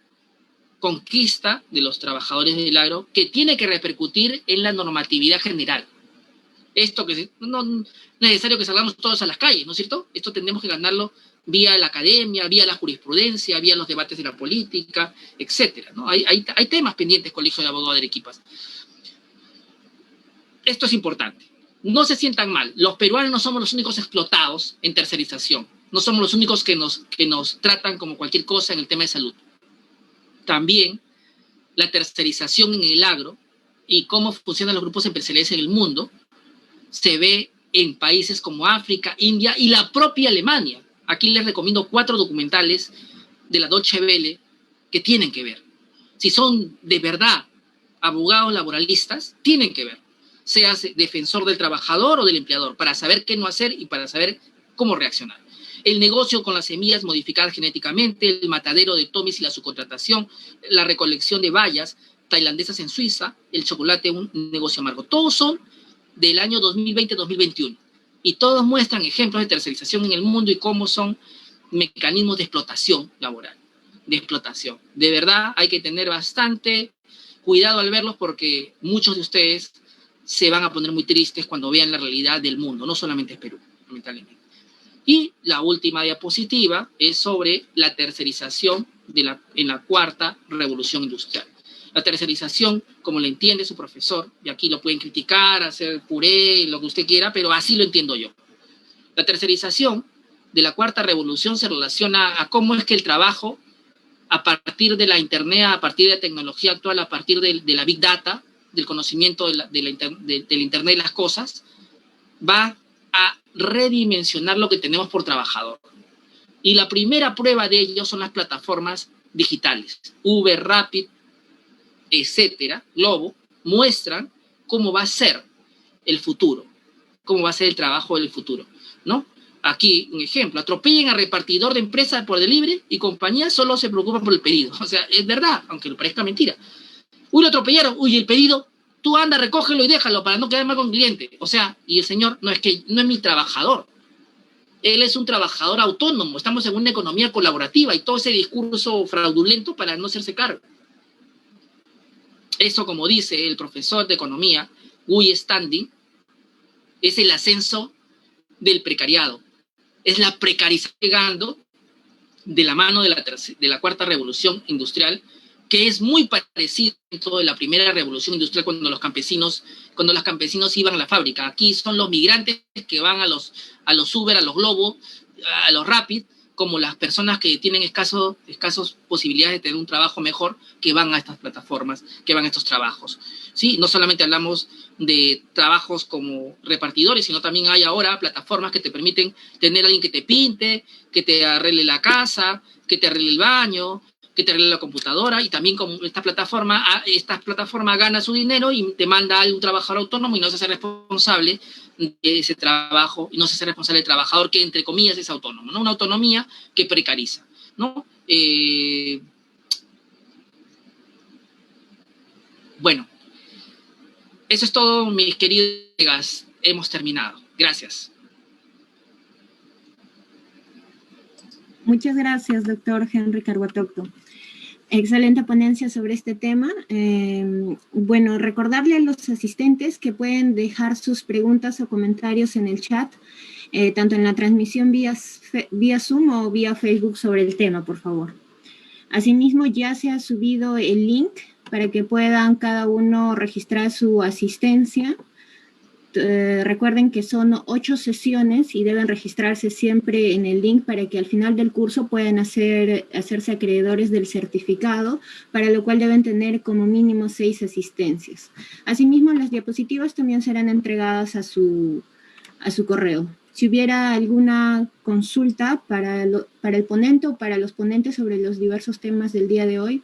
Conquista de los trabajadores del agro que tiene que repercutir en la normatividad general. Esto que no es necesario que salgamos todos a las calles, ¿no es cierto? Esto tendremos que ganarlo vía la academia, vía la jurisprudencia, vía los debates de la política, etcétera, ¿no? Hay temas pendientes, Colegio de Abogados de Arequipa. Esto es importante. No se sientan mal. Los peruanos no somos los únicos explotados en tercerización. No somos los únicos que nos tratan como cualquier cosa en el tema de salud. También la tercerización en el agro y cómo funcionan los grupos empresariales en el mundo se ve en países como África, India y la propia Alemania. Aquí les recomiendo 4 documentales de la Deutsche Welle que tienen que ver. Si son de verdad abogados laboralistas, tienen que ver. Seas defensor del trabajador o del empleador, para saber qué no hacer y para saber cómo reaccionar. El negocio con las semillas modificadas genéticamente, el matadero de tomis y la subcontratación, la recolección de bayas tailandesas en Suiza, el chocolate, un negocio amargo. Todos son del año 2020-2021. Y todos muestran ejemplos de tercerización en el mundo y cómo son mecanismos de explotación laboral. De explotación. De verdad hay que tener bastante cuidado al verlos porque muchos de ustedes se van a poner muy tristes cuando vean la realidad del mundo, no solamente es Perú, lamentablemente. Y la última diapositiva es sobre la tercerización en la 4ª revolución industrial. La tercerización, como le entiende su profesor, y aquí lo pueden criticar, hacer puré, lo que usted quiera, pero así lo entiendo yo. La tercerización de la 4ª revolución se relaciona a cómo es que el trabajo, a partir de la Internet, a partir de la tecnología actual, a partir de la Big Data, del conocimiento del Internet de las cosas, va a redimensionar lo que tenemos por trabajador. Y la primera prueba de ello son las plataformas digitales. Uber, Rapid, etcétera, Globo, muestran cómo va a ser el futuro, cómo va a ser el trabajo del futuro, ¿no? Aquí, un ejemplo, atropellen a repartidor de empresa por delivery y compañía solo se preocupan por el pedido. O sea, es verdad, aunque le parezca mentira. Uy, lo atropellaron, uy, el pedido, tú anda, recógelo y déjalo para no quedar mal con el cliente. O sea, y el señor no es mi trabajador. Él es un trabajador autónomo. Estamos en una economía colaborativa y todo ese discurso fraudulento para no hacerse cargo. Eso, como dice el profesor de economía, Guy Standing, es el ascenso del precariado. Es la precarización llegando de la mano de la 4ª revolución industrial, que es muy parecido a la primera revolución industrial cuando los campesinos iban a la fábrica. Aquí son los migrantes que van a los Uber, a los Globo, a los Rapid, como las personas que tienen escasos posibilidades de tener un trabajo mejor, que van a estas plataformas, que van a estos trabajos. ¿Sí? No solamente hablamos de trabajos como repartidores, sino también hay ahora plataformas que te permiten tener a alguien que te pinte, que te arregle la casa, que te arregle el baño, que te arregla la computadora, y también con esta plataforma gana su dinero y te manda a un trabajador autónomo y no se hace responsable de ese trabajo, y no se hace responsable del trabajador que, entre comillas, es autónomo, ¿no? Una autonomía que precariza, ¿no? Bueno, eso es todo, mis queridos colegas. Hemos terminado. Gracias. Muchas gracias, doctor Henry Carhuatocto. Excelente ponencia sobre este tema. Bueno, recordarle a los asistentes que pueden dejar sus preguntas o comentarios en el chat, tanto en la transmisión vía Zoom o vía Facebook sobre el tema, por favor. Asimismo, ya se ha subido el link para que puedan cada uno registrar su asistencia. Recuerden que son 8 sesiones y deben registrarse siempre en el link para que al final del curso puedan hacerse acreedores del certificado, para lo cual deben tener como mínimo 6 asistencias. Asimismo, las diapositivas también serán entregadas a su correo. Si hubiera alguna consulta para el ponente o para los ponentes sobre los diversos temas del día de hoy.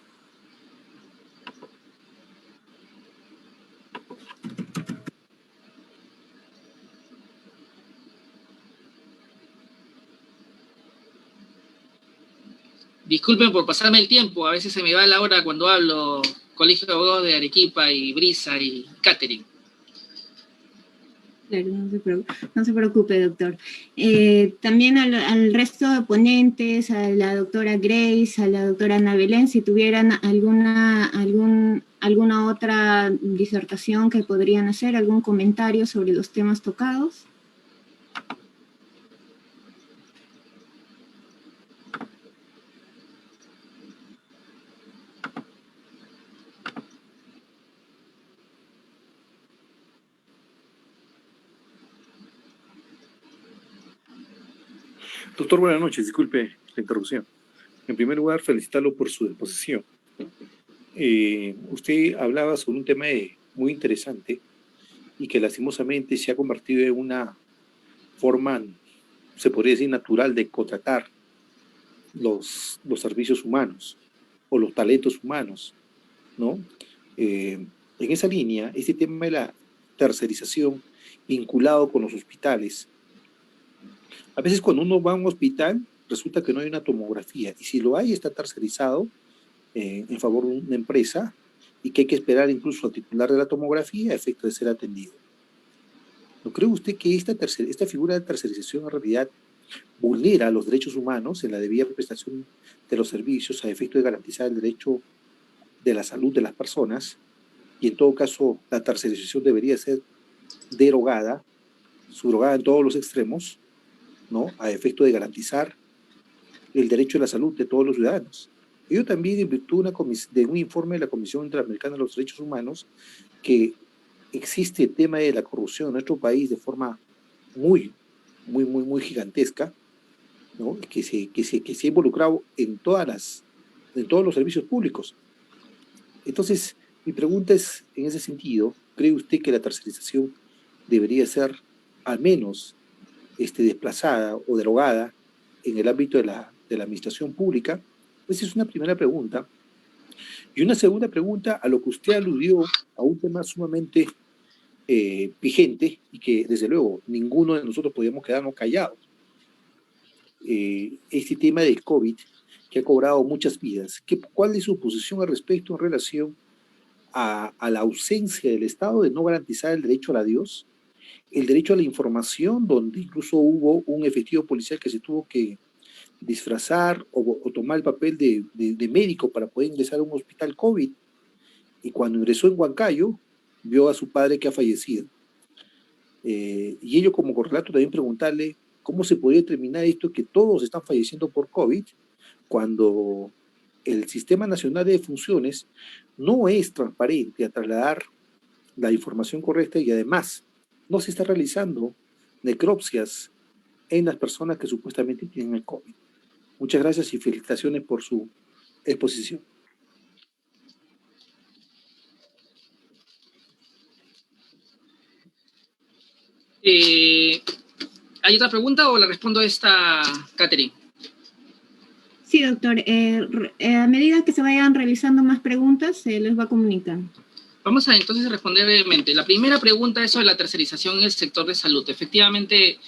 Disculpen por pasarme el tiempo, a veces se me va la hora cuando hablo. Colegio de Abogados de Arequipa y Brisa y Catering. Claro, no se preocupe, doctor. También al resto de ponentes, a la doctora Grace, a la doctora Ana Belén, si tuvieran alguna otra disertación que podrían hacer, algún comentario sobre los temas tocados. Doctor, buenas noches. Disculpe la interrupción. En primer lugar, felicitarlo por su exposición. Usted hablaba sobre un tema muy interesante y que lastimosamente se ha convertido en una forma, se podría decir, natural de contratar los servicios humanos o los talentos humanos, ¿no? En esa línea, este tema de la tercerización vinculado con los hospitales. A veces cuando uno va a un hospital, resulta que no hay una tomografía, y si lo hay, está tercerizado en favor de una empresa, y que hay que esperar incluso al titular de la tomografía a efecto de ser atendido. ¿No cree usted que esta figura de tercerización en realidad vulnera los derechos humanos en la debida prestación de los servicios a efecto de garantizar el derecho de la salud de las personas? Y en todo caso, la tercerización debería ser derogada, subrogada en todos los extremos, ¿no? A efecto de garantizar el derecho a la salud de todos los ciudadanos. Yo también, en virtud de un informe de la Comisión Interamericana de los Derechos Humanos, que existe el tema de la corrupción en nuestro país de forma muy gigantesca, ¿no? que se ha involucrado en todos los servicios públicos. Entonces, mi pregunta es, en ese sentido, ¿cree usted que la tercerización debería ser al menos desplazada o derogada en el ámbito de la administración pública? Esa es una primera pregunta. Y una segunda pregunta a lo que usted aludió, a un tema sumamente vigente y que desde luego ninguno de nosotros podíamos quedarnos callados. Este tema del COVID, que ha cobrado muchas vidas. ¿Cuál es su posición al respecto en relación a la ausencia del Estado de no garantizar el derecho a la Dios, el derecho a la información, donde incluso hubo un efectivo policial que se tuvo que disfrazar o tomar el papel de médico para poder ingresar a un hospital COVID, y cuando ingresó en Huancayo vio a su padre que ha fallecido? Y ello como correlato también preguntarle cómo se podría determinar esto, que todos están falleciendo por COVID, cuando el Sistema Nacional de Defunciones no es transparente a trasladar la información correcta, y además no se está realizando necropsias en las personas que supuestamente tienen el COVID. Muchas gracias y felicitaciones por su exposición. ¿Hay otra pregunta o le respondo a esta, Catherine? Sí, Sí, doctor. A medida que se vayan realizando más preguntas, se les va comunicando. Vamos a entonces responder brevemente. La primera pregunta es sobre la tercerización en el sector de salud. Efectivamente,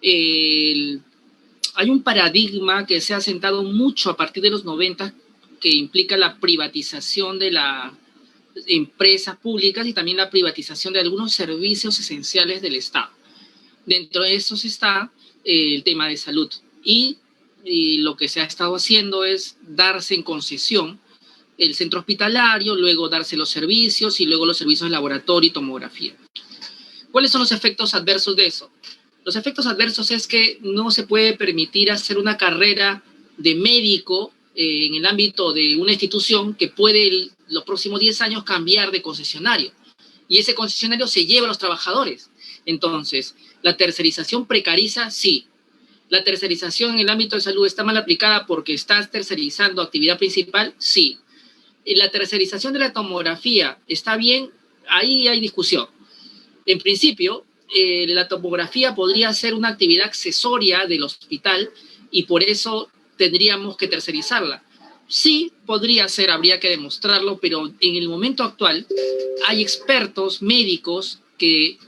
hay un paradigma que se ha asentado mucho a partir de los 90 que implica la privatización de las empresas públicas y también la privatización de algunos servicios esenciales del Estado. Dentro de esos está el tema de salud. Y lo que se ha estado haciendo es darse en concesión el centro hospitalario, luego darse los servicios y luego los servicios de laboratorio y tomografía. ¿Cuáles son los efectos adversos de eso? Los efectos adversos es que no se puede permitir hacer una carrera de médico en el ámbito de una institución que puede los próximos 10 años cambiar de concesionario. Y ese concesionario se lleva a los trabajadores. Entonces, ¿la tercerización precariza? Sí. ¿La tercerización en el ámbito de salud está mal aplicada porque estás tercerizando actividad principal? Sí. ¿La tercerización de la tomografía está bien? Ahí hay discusión. En principio, la tomografía podría ser una actividad accesoria del hospital y por eso tendríamos que tercerizarla. Sí, podría ser, habría que demostrarlo, pero en el momento actual hay expertos médicos que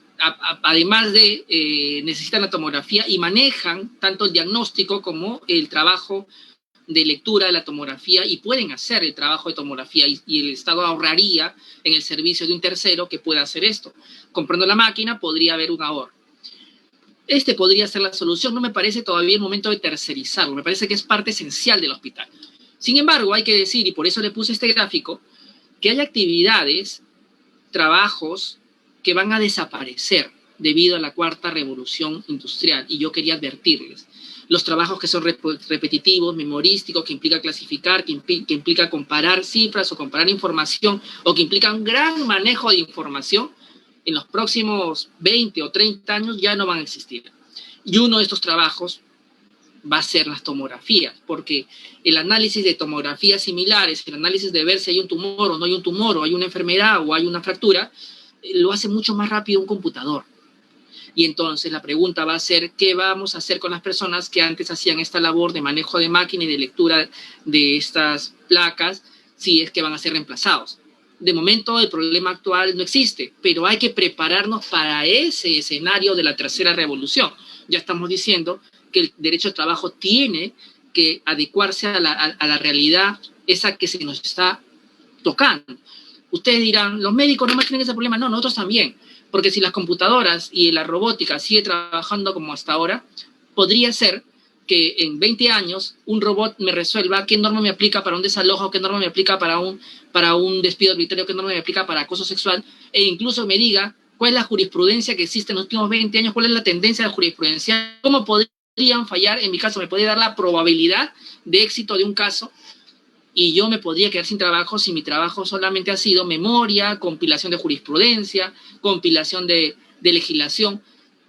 además de necesitan la tomografía y manejan tanto el diagnóstico como el trabajo de lectura de la tomografía y pueden hacer el trabajo de tomografía y el Estado ahorraría en el servicio de un tercero que pueda hacer esto. Comprando la máquina podría haber un ahorro. Este podría ser la solución. No me parece todavía el momento de tercerizarlo. Me parece que es parte esencial del hospital. Sin embargo, hay que decir, y por eso le puse este gráfico, que hay actividades, trabajos que van a desaparecer debido a la cuarta revolución industrial. Y yo quería advertirles. Los trabajos que son repetitivos, memorísticos, que implica clasificar, que implica comparar cifras o comparar información, o que implica un gran manejo de información, en los próximos 20 o 30 años ya no van a existir. Y uno de estos trabajos va a ser las tomografías, porque el análisis de tomografías similares, el análisis de ver si hay un tumor o no hay un tumor, o hay una enfermedad o hay una fractura, lo hace mucho más rápido un computador. Y entonces la pregunta va a ser, ¿qué vamos a hacer con las personas que antes hacían esta labor de manejo de máquina y de lectura de estas placas, si es que van a ser reemplazados? De momento el problema actual no existe, pero hay que prepararnos para ese escenario de la tercera revolución. Ya estamos diciendo que el derecho al trabajo tiene que adecuarse a la realidad esa que se nos está tocando. Ustedes dirán, los médicos no más tienen ese problema. No, nosotros también. Porque si las computadoras y la robótica sigue trabajando como hasta ahora, podría ser que en 20 años un robot me resuelva qué norma me aplica para un desalojo, qué norma me aplica para un despido arbitrario, qué norma me aplica para acoso sexual, e incluso me diga cuál es la jurisprudencia que existe en los últimos 20 años, cuál es la tendencia de la jurisprudencia, cómo podrían fallar, en mi caso me podría dar la probabilidad de éxito de un caso, y yo me podría quedar sin trabajo si mi trabajo solamente ha sido memoria, compilación de jurisprudencia, compilación de legislación.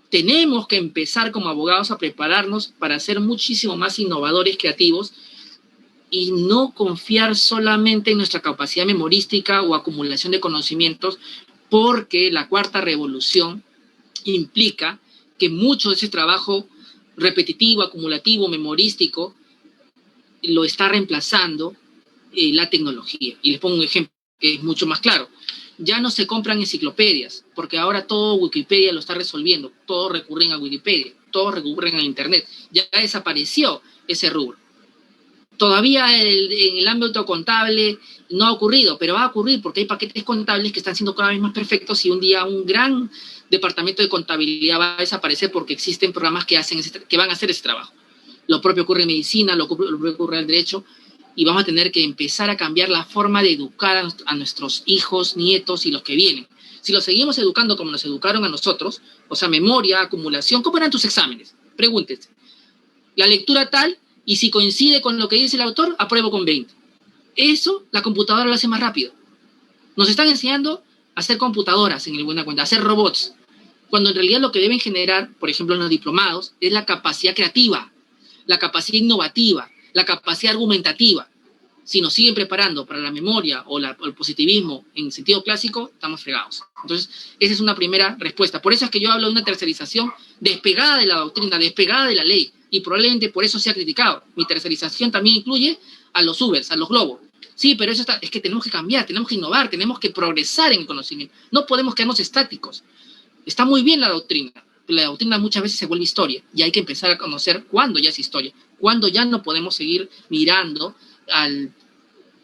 Tenemos que empezar como abogados a prepararnos para ser muchísimo más innovadores, creativos, y no confiar solamente en nuestra capacidad memorística o acumulación de conocimientos, porque la cuarta revolución implica que mucho de ese trabajo repetitivo, acumulativo, memorístico, lo está reemplazando la tecnología. Y les pongo un ejemplo que es mucho más claro. Ya no se compran enciclopedias, porque ahora todo Wikipedia lo está resolviendo. Todos recurren a Wikipedia, todos recurren a Internet. Ya desapareció ese rubro. Todavía en el ámbito contable no ha ocurrido, pero va a ocurrir porque hay paquetes contables que están siendo cada vez más perfectos y un día un gran departamento de contabilidad va a desaparecer porque existen programas que van a hacer ese trabajo. Lo propio ocurre en medicina, lo propio ocurre en el derecho, y vamos a tener que empezar a cambiar la forma de educar a nuestros hijos, nietos y los que vienen. Si los seguimos educando como nos educaron a nosotros, o sea, memoria, acumulación, ¿cómo eran tus exámenes? Pregúntense. La lectura tal, y si coincide con lo que dice el autor, apruebo con 20. Eso la computadora lo hace más rápido. Nos están enseñando a hacer computadoras, en el buena cuenta, a hacer robots, cuando en realidad lo que deben generar, por ejemplo en los diplomados, es la capacidad creativa, la capacidad innovativa, la capacidad argumentativa. Si nos siguen preparando para la memoria o el positivismo en sentido clásico, estamos fregados. Entonces, esa es una primera respuesta. Por eso es que yo hablo de una tercerización despegada de la doctrina, despegada de la ley, y probablemente por eso sea criticado. Mi tercerización también incluye a los Ubers, a los Globo. Sí, pero eso es que tenemos que cambiar, tenemos que innovar, tenemos que progresar en el conocimiento. No podemos quedarnos estáticos. Está muy bien la doctrina, pero la doctrina muchas veces se vuelve historia y hay que empezar a conocer cuándo ya es historia, cuándo ya no podemos seguir mirando al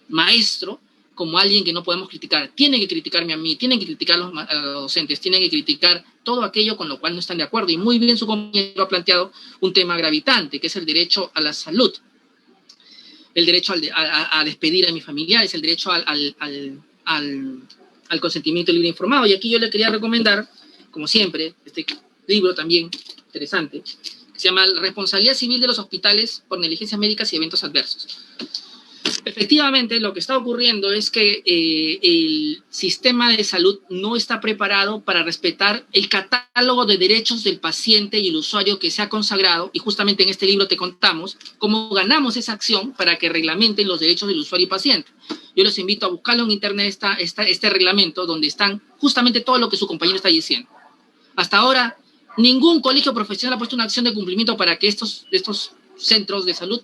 maestro como alguien que no podemos criticar. Tienen que criticarme a mí, tienen que criticar a los docentes, tienen que criticar todo aquello con lo cual no están de acuerdo. Y muy bien su compañero ha planteado un tema gravitante, que es el derecho a la salud, el derecho a despedir a mis familiares, el derecho al consentimiento libre e informado. Y aquí yo le quería recomendar, como siempre, este libro también interesante, que se llama Responsabilidad Civil de los Hospitales por Negligencias Médicas y Eventos Adversos. Efectivamente, lo que está ocurriendo es que el sistema de salud no está preparado para respetar el catálogo de derechos del paciente y el usuario que se ha consagrado, y justamente en este libro te contamos cómo ganamos esa acción para que reglamenten los derechos del usuario y paciente. Yo los invito a buscarlo en internet, este reglamento, donde están justamente todo lo que su compañero está diciendo. Hasta ahora, ningún colegio profesional ha puesto una acción de cumplimiento para que estos centros de salud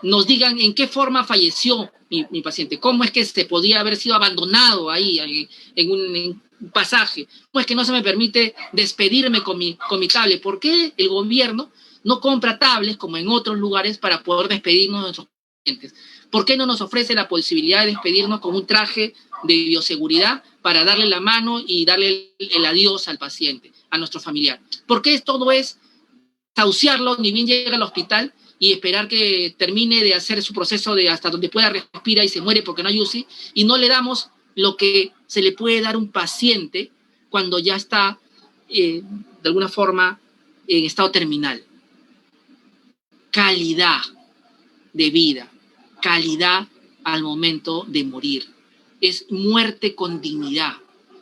nos digan en qué forma falleció mi paciente, cómo es que se podía haber sido abandonado ahí en un pasaje, cómo es que no se me permite despedirme con mi tablet. ¿Por qué el gobierno no compra tablets como en otros lugares para poder despedirnos de nuestros pacientes? ¿Por qué no nos ofrece la posibilidad de despedirnos con un traje de bioseguridad para darle la mano y darle el adiós al paciente, a nuestro familiar? ¿Por qué todo es sauciarlo, ni bien llega al hospital, y esperar que termine de hacer su proceso de hasta donde pueda respirar y se muere porque no hay UCI, y no le damos lo que se le puede dar a un paciente cuando ya está, de alguna forma, en estado terminal? Calidad de vida, calidad al momento de morir. Es muerte con dignidad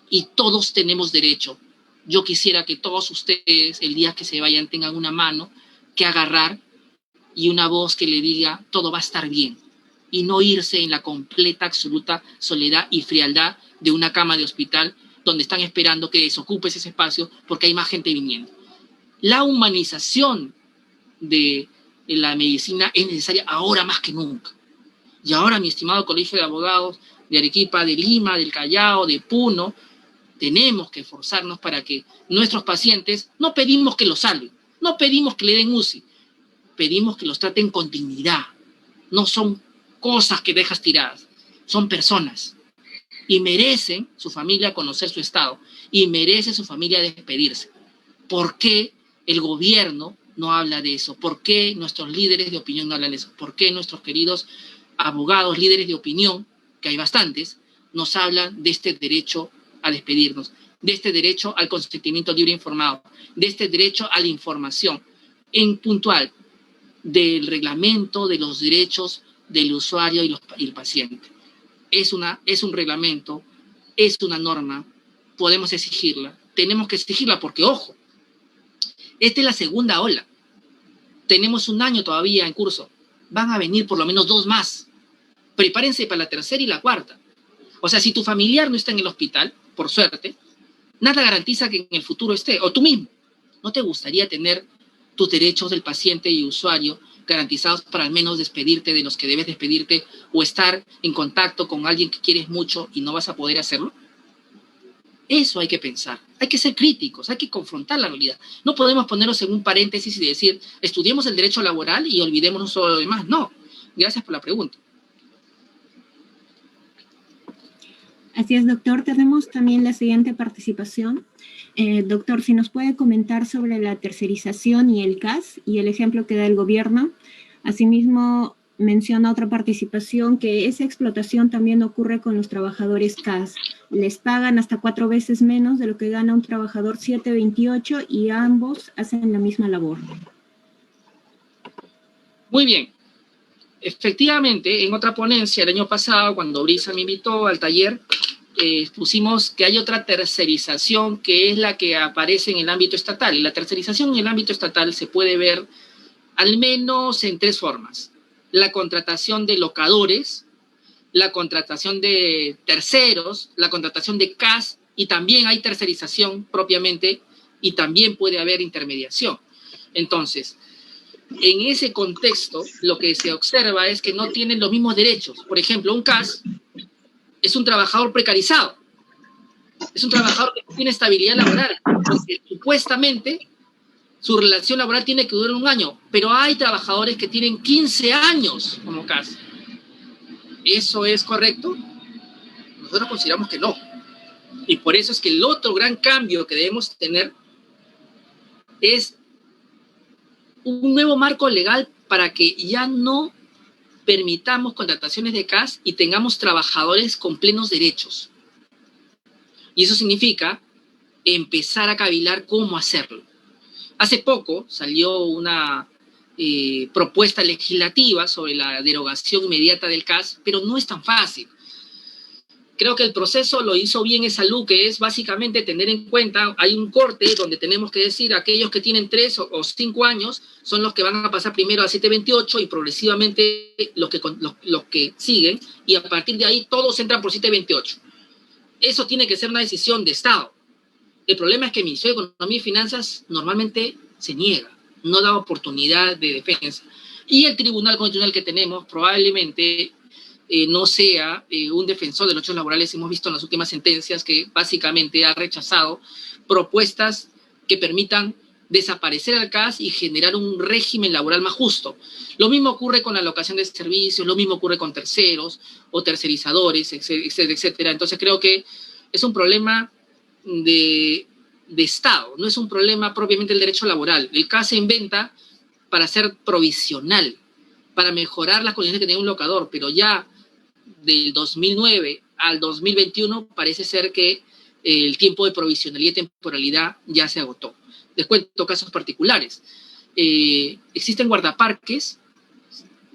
y todos tenemos derecho. Yo quisiera que todos ustedes, el día que se vayan, tengan una mano que agarrar y una voz que le diga todo va a estar bien, y no irse en la completa, absoluta soledad y frialdad de una cama de hospital donde están esperando que desocupes ese espacio porque hay más gente viniendo. La humanización de la medicina es necesaria ahora más que nunca. Y ahora, mi estimado Colegio de Abogados de Arequipa, de Lima, del Callao, de Puno, tenemos que esforzarnos para que nuestros pacientes, no pedimos que los salven, no pedimos que le den UCI, pedimos que los traten con dignidad. No son cosas que dejas tiradas, son personas. Y merecen su familia conocer su estado, y merece su familia despedirse. ¿Por qué el gobierno no habla de eso? ¿Por qué nuestros líderes de opinión no hablan de eso? ¿Por qué nuestros queridos abogados, líderes de opinión, que hay bastantes, nos hablan de este derecho a despedirnos, de este derecho al consentimiento libre e informado, de este derecho a la información en puntual, del reglamento de los derechos del usuario y el paciente? Es un reglamento, es una norma, podemos exigirla, tenemos que exigirla porque, ojo, esta es la segunda ola. Tenemos un año todavía en curso. Van a venir por lo menos 2 más. Prepárense para la tercera y la cuarta. O sea, si tu familiar no está en el hospital, por suerte, nada garantiza que en el futuro esté, o tú mismo. ¿No te gustaría tener tus derechos del paciente y usuario garantizados para al menos despedirte de los que debes despedirte, o estar en contacto con alguien que quieres mucho y no vas a poder hacerlo? Eso hay que pensar, hay que ser críticos, hay que confrontar la realidad. No podemos ponernos en un paréntesis y decir, estudiemos el derecho laboral y olvidémonos todo lo demás. No. Gracias por la pregunta. Así es, doctor. Tenemos también la siguiente participación. Doctor, si nos puede comentar sobre la tercerización y el CAS y el ejemplo que da el gobierno. Asimismo, menciona otra participación que esa explotación también ocurre con los trabajadores CAS. Les pagan hasta 4 veces menos de lo que gana un trabajador 728 y ambos hacen la misma labor. Muy bien. Efectivamente, en otra ponencia el año pasado, cuando Brisa me invitó al taller, pusimos que hay otra tercerización que es la que aparece en el ámbito estatal. Y la tercerización en el ámbito estatal se puede ver al menos en 3 formas. La contratación de locadores, la contratación de terceros, la contratación de CAS, y también hay tercerización propiamente, y también puede haber intermediación. Entonces, En ese contexto, lo que se observa es que no tienen los mismos derechos. Por ejemplo, un CAS es un trabajador precarizado, es un trabajador que no tiene estabilidad laboral, porque supuestamente su relación laboral tiene que durar 1 año, pero hay trabajadores que tienen 15 años como CAS. ¿Eso es correcto? Nosotros consideramos que no. Y por eso es que el otro gran cambio que debemos tener es un nuevo marco legal para que ya no permitamos contrataciones de CAS y tengamos trabajadores con plenos derechos. Y eso significa empezar a cavilar cómo hacerlo. Hace poco salió una propuesta legislativa sobre la derogación inmediata del CAS, pero no es tan fácil. Creo que el proceso lo hizo bien Esalú, que es básicamente tener en cuenta, hay un corte donde tenemos que decir aquellos que tienen 3 o 5 años son los que van a pasar primero a 728 y progresivamente los que siguen, y a partir de ahí todos entran por 728. Eso tiene que ser una decisión de Estado. El problema es que el Ministerio de Economía y Finanzas normalmente se niega, no da oportunidad de defensa. Y el Tribunal Constitucional que tenemos probablemente no sea un defensor de los derechos laborales. Hemos visto en las últimas sentencias que básicamente ha rechazado propuestas que permitan desaparecer al CAS y generar un régimen laboral más justo. Lo mismo ocurre con la alocación de servicios, lo mismo ocurre con terceros o tercerizadores, etcétera, etcétera. Entonces creo que es un problema de Estado, no es un problema propiamente del derecho laboral. El CAS se inventa para ser provisional, para mejorar las condiciones que tiene un locador, pero ya del 2009 al 2021 parece ser que el tiempo de provisionalidad y temporalidad ya se agotó. Les cuento casos particulares. Existen guardaparques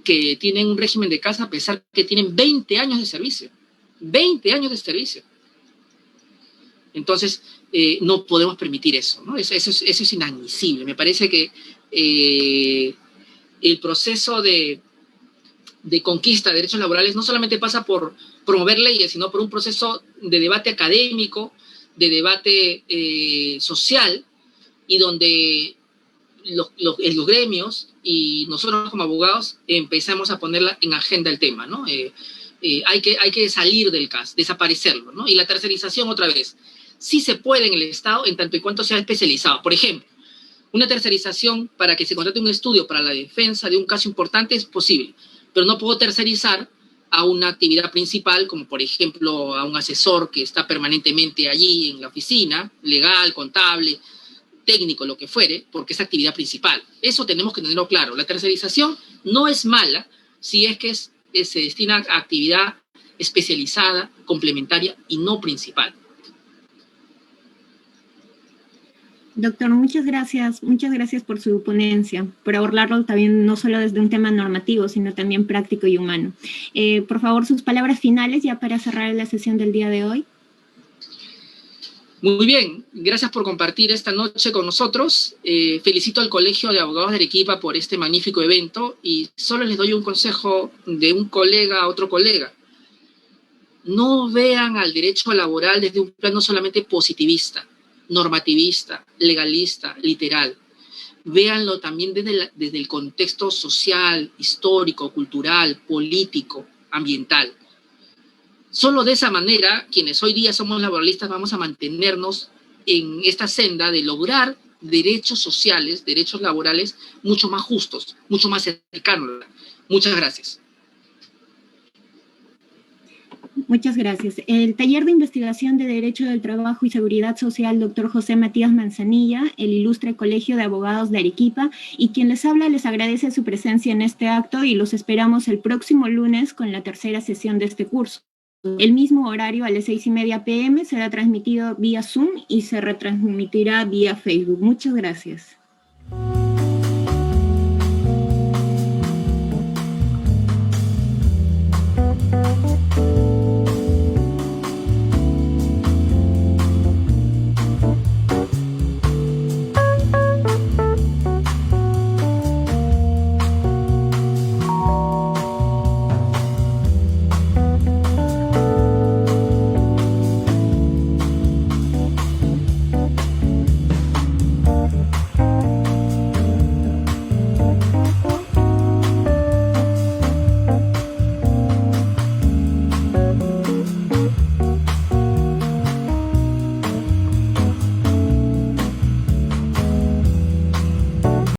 que tienen un régimen de CAS a pesar que tienen 20 años de servicio. 20 años de servicio. Entonces, no podemos permitir eso, ¿no? Eso es inadmisible. Me parece que el proceso de conquista de derechos laborales no solamente pasa por promover leyes, sino por un proceso de debate académico, de debate social, y donde los gremios y nosotros como abogados empezamos a ponerla en agenda el tema, ¿no? Hay que salir del CAS, desaparecerlo, ¿no? Y la tercerización otra vez. Sí se puede en el Estado en tanto y cuanto sea especializado. Por ejemplo, una tercerización para que se contrate un estudio para la defensa de un caso importante es posible, pero no puedo tercerizar a una actividad principal, como por ejemplo a un asesor que está permanentemente allí en la oficina, legal, contable, técnico, lo que fuere, porque es actividad principal. Eso tenemos que tenerlo claro. La tercerización no es mala si es que se destina a actividad especializada, complementaria y no principal. Doctor, muchas gracias por su ponencia, por abordarlo también no solo desde un tema normativo, sino también práctico y humano. Por favor, sus palabras finales ya para cerrar la sesión del día de hoy. Muy bien, gracias por compartir esta noche con nosotros. Felicito al Colegio de Abogados de Arequipa por este magnífico evento y solo les doy un consejo de un colega a otro colega. No vean al derecho laboral desde un plano solamente positivista, normativista, legalista, literal. Véanlo también desde el contexto social, histórico, cultural, político, ambiental. Solo de esa manera, quienes hoy día somos laboralistas vamos a mantenernos en esta senda de lograr derechos sociales, derechos laborales mucho más justos, mucho más cercanos. Muchas gracias. Muchas gracias. El taller de investigación de Derecho del Trabajo y Seguridad Social, doctor José Matías Manzanilla, el ilustre Colegio de Abogados de Arequipa, y quien les habla les agradece su presencia en este acto y los esperamos el próximo lunes con la tercera sesión de este curso. El mismo horario a las 6:30 p.m. será transmitido vía Zoom y se retransmitirá vía Facebook. Muchas gracias.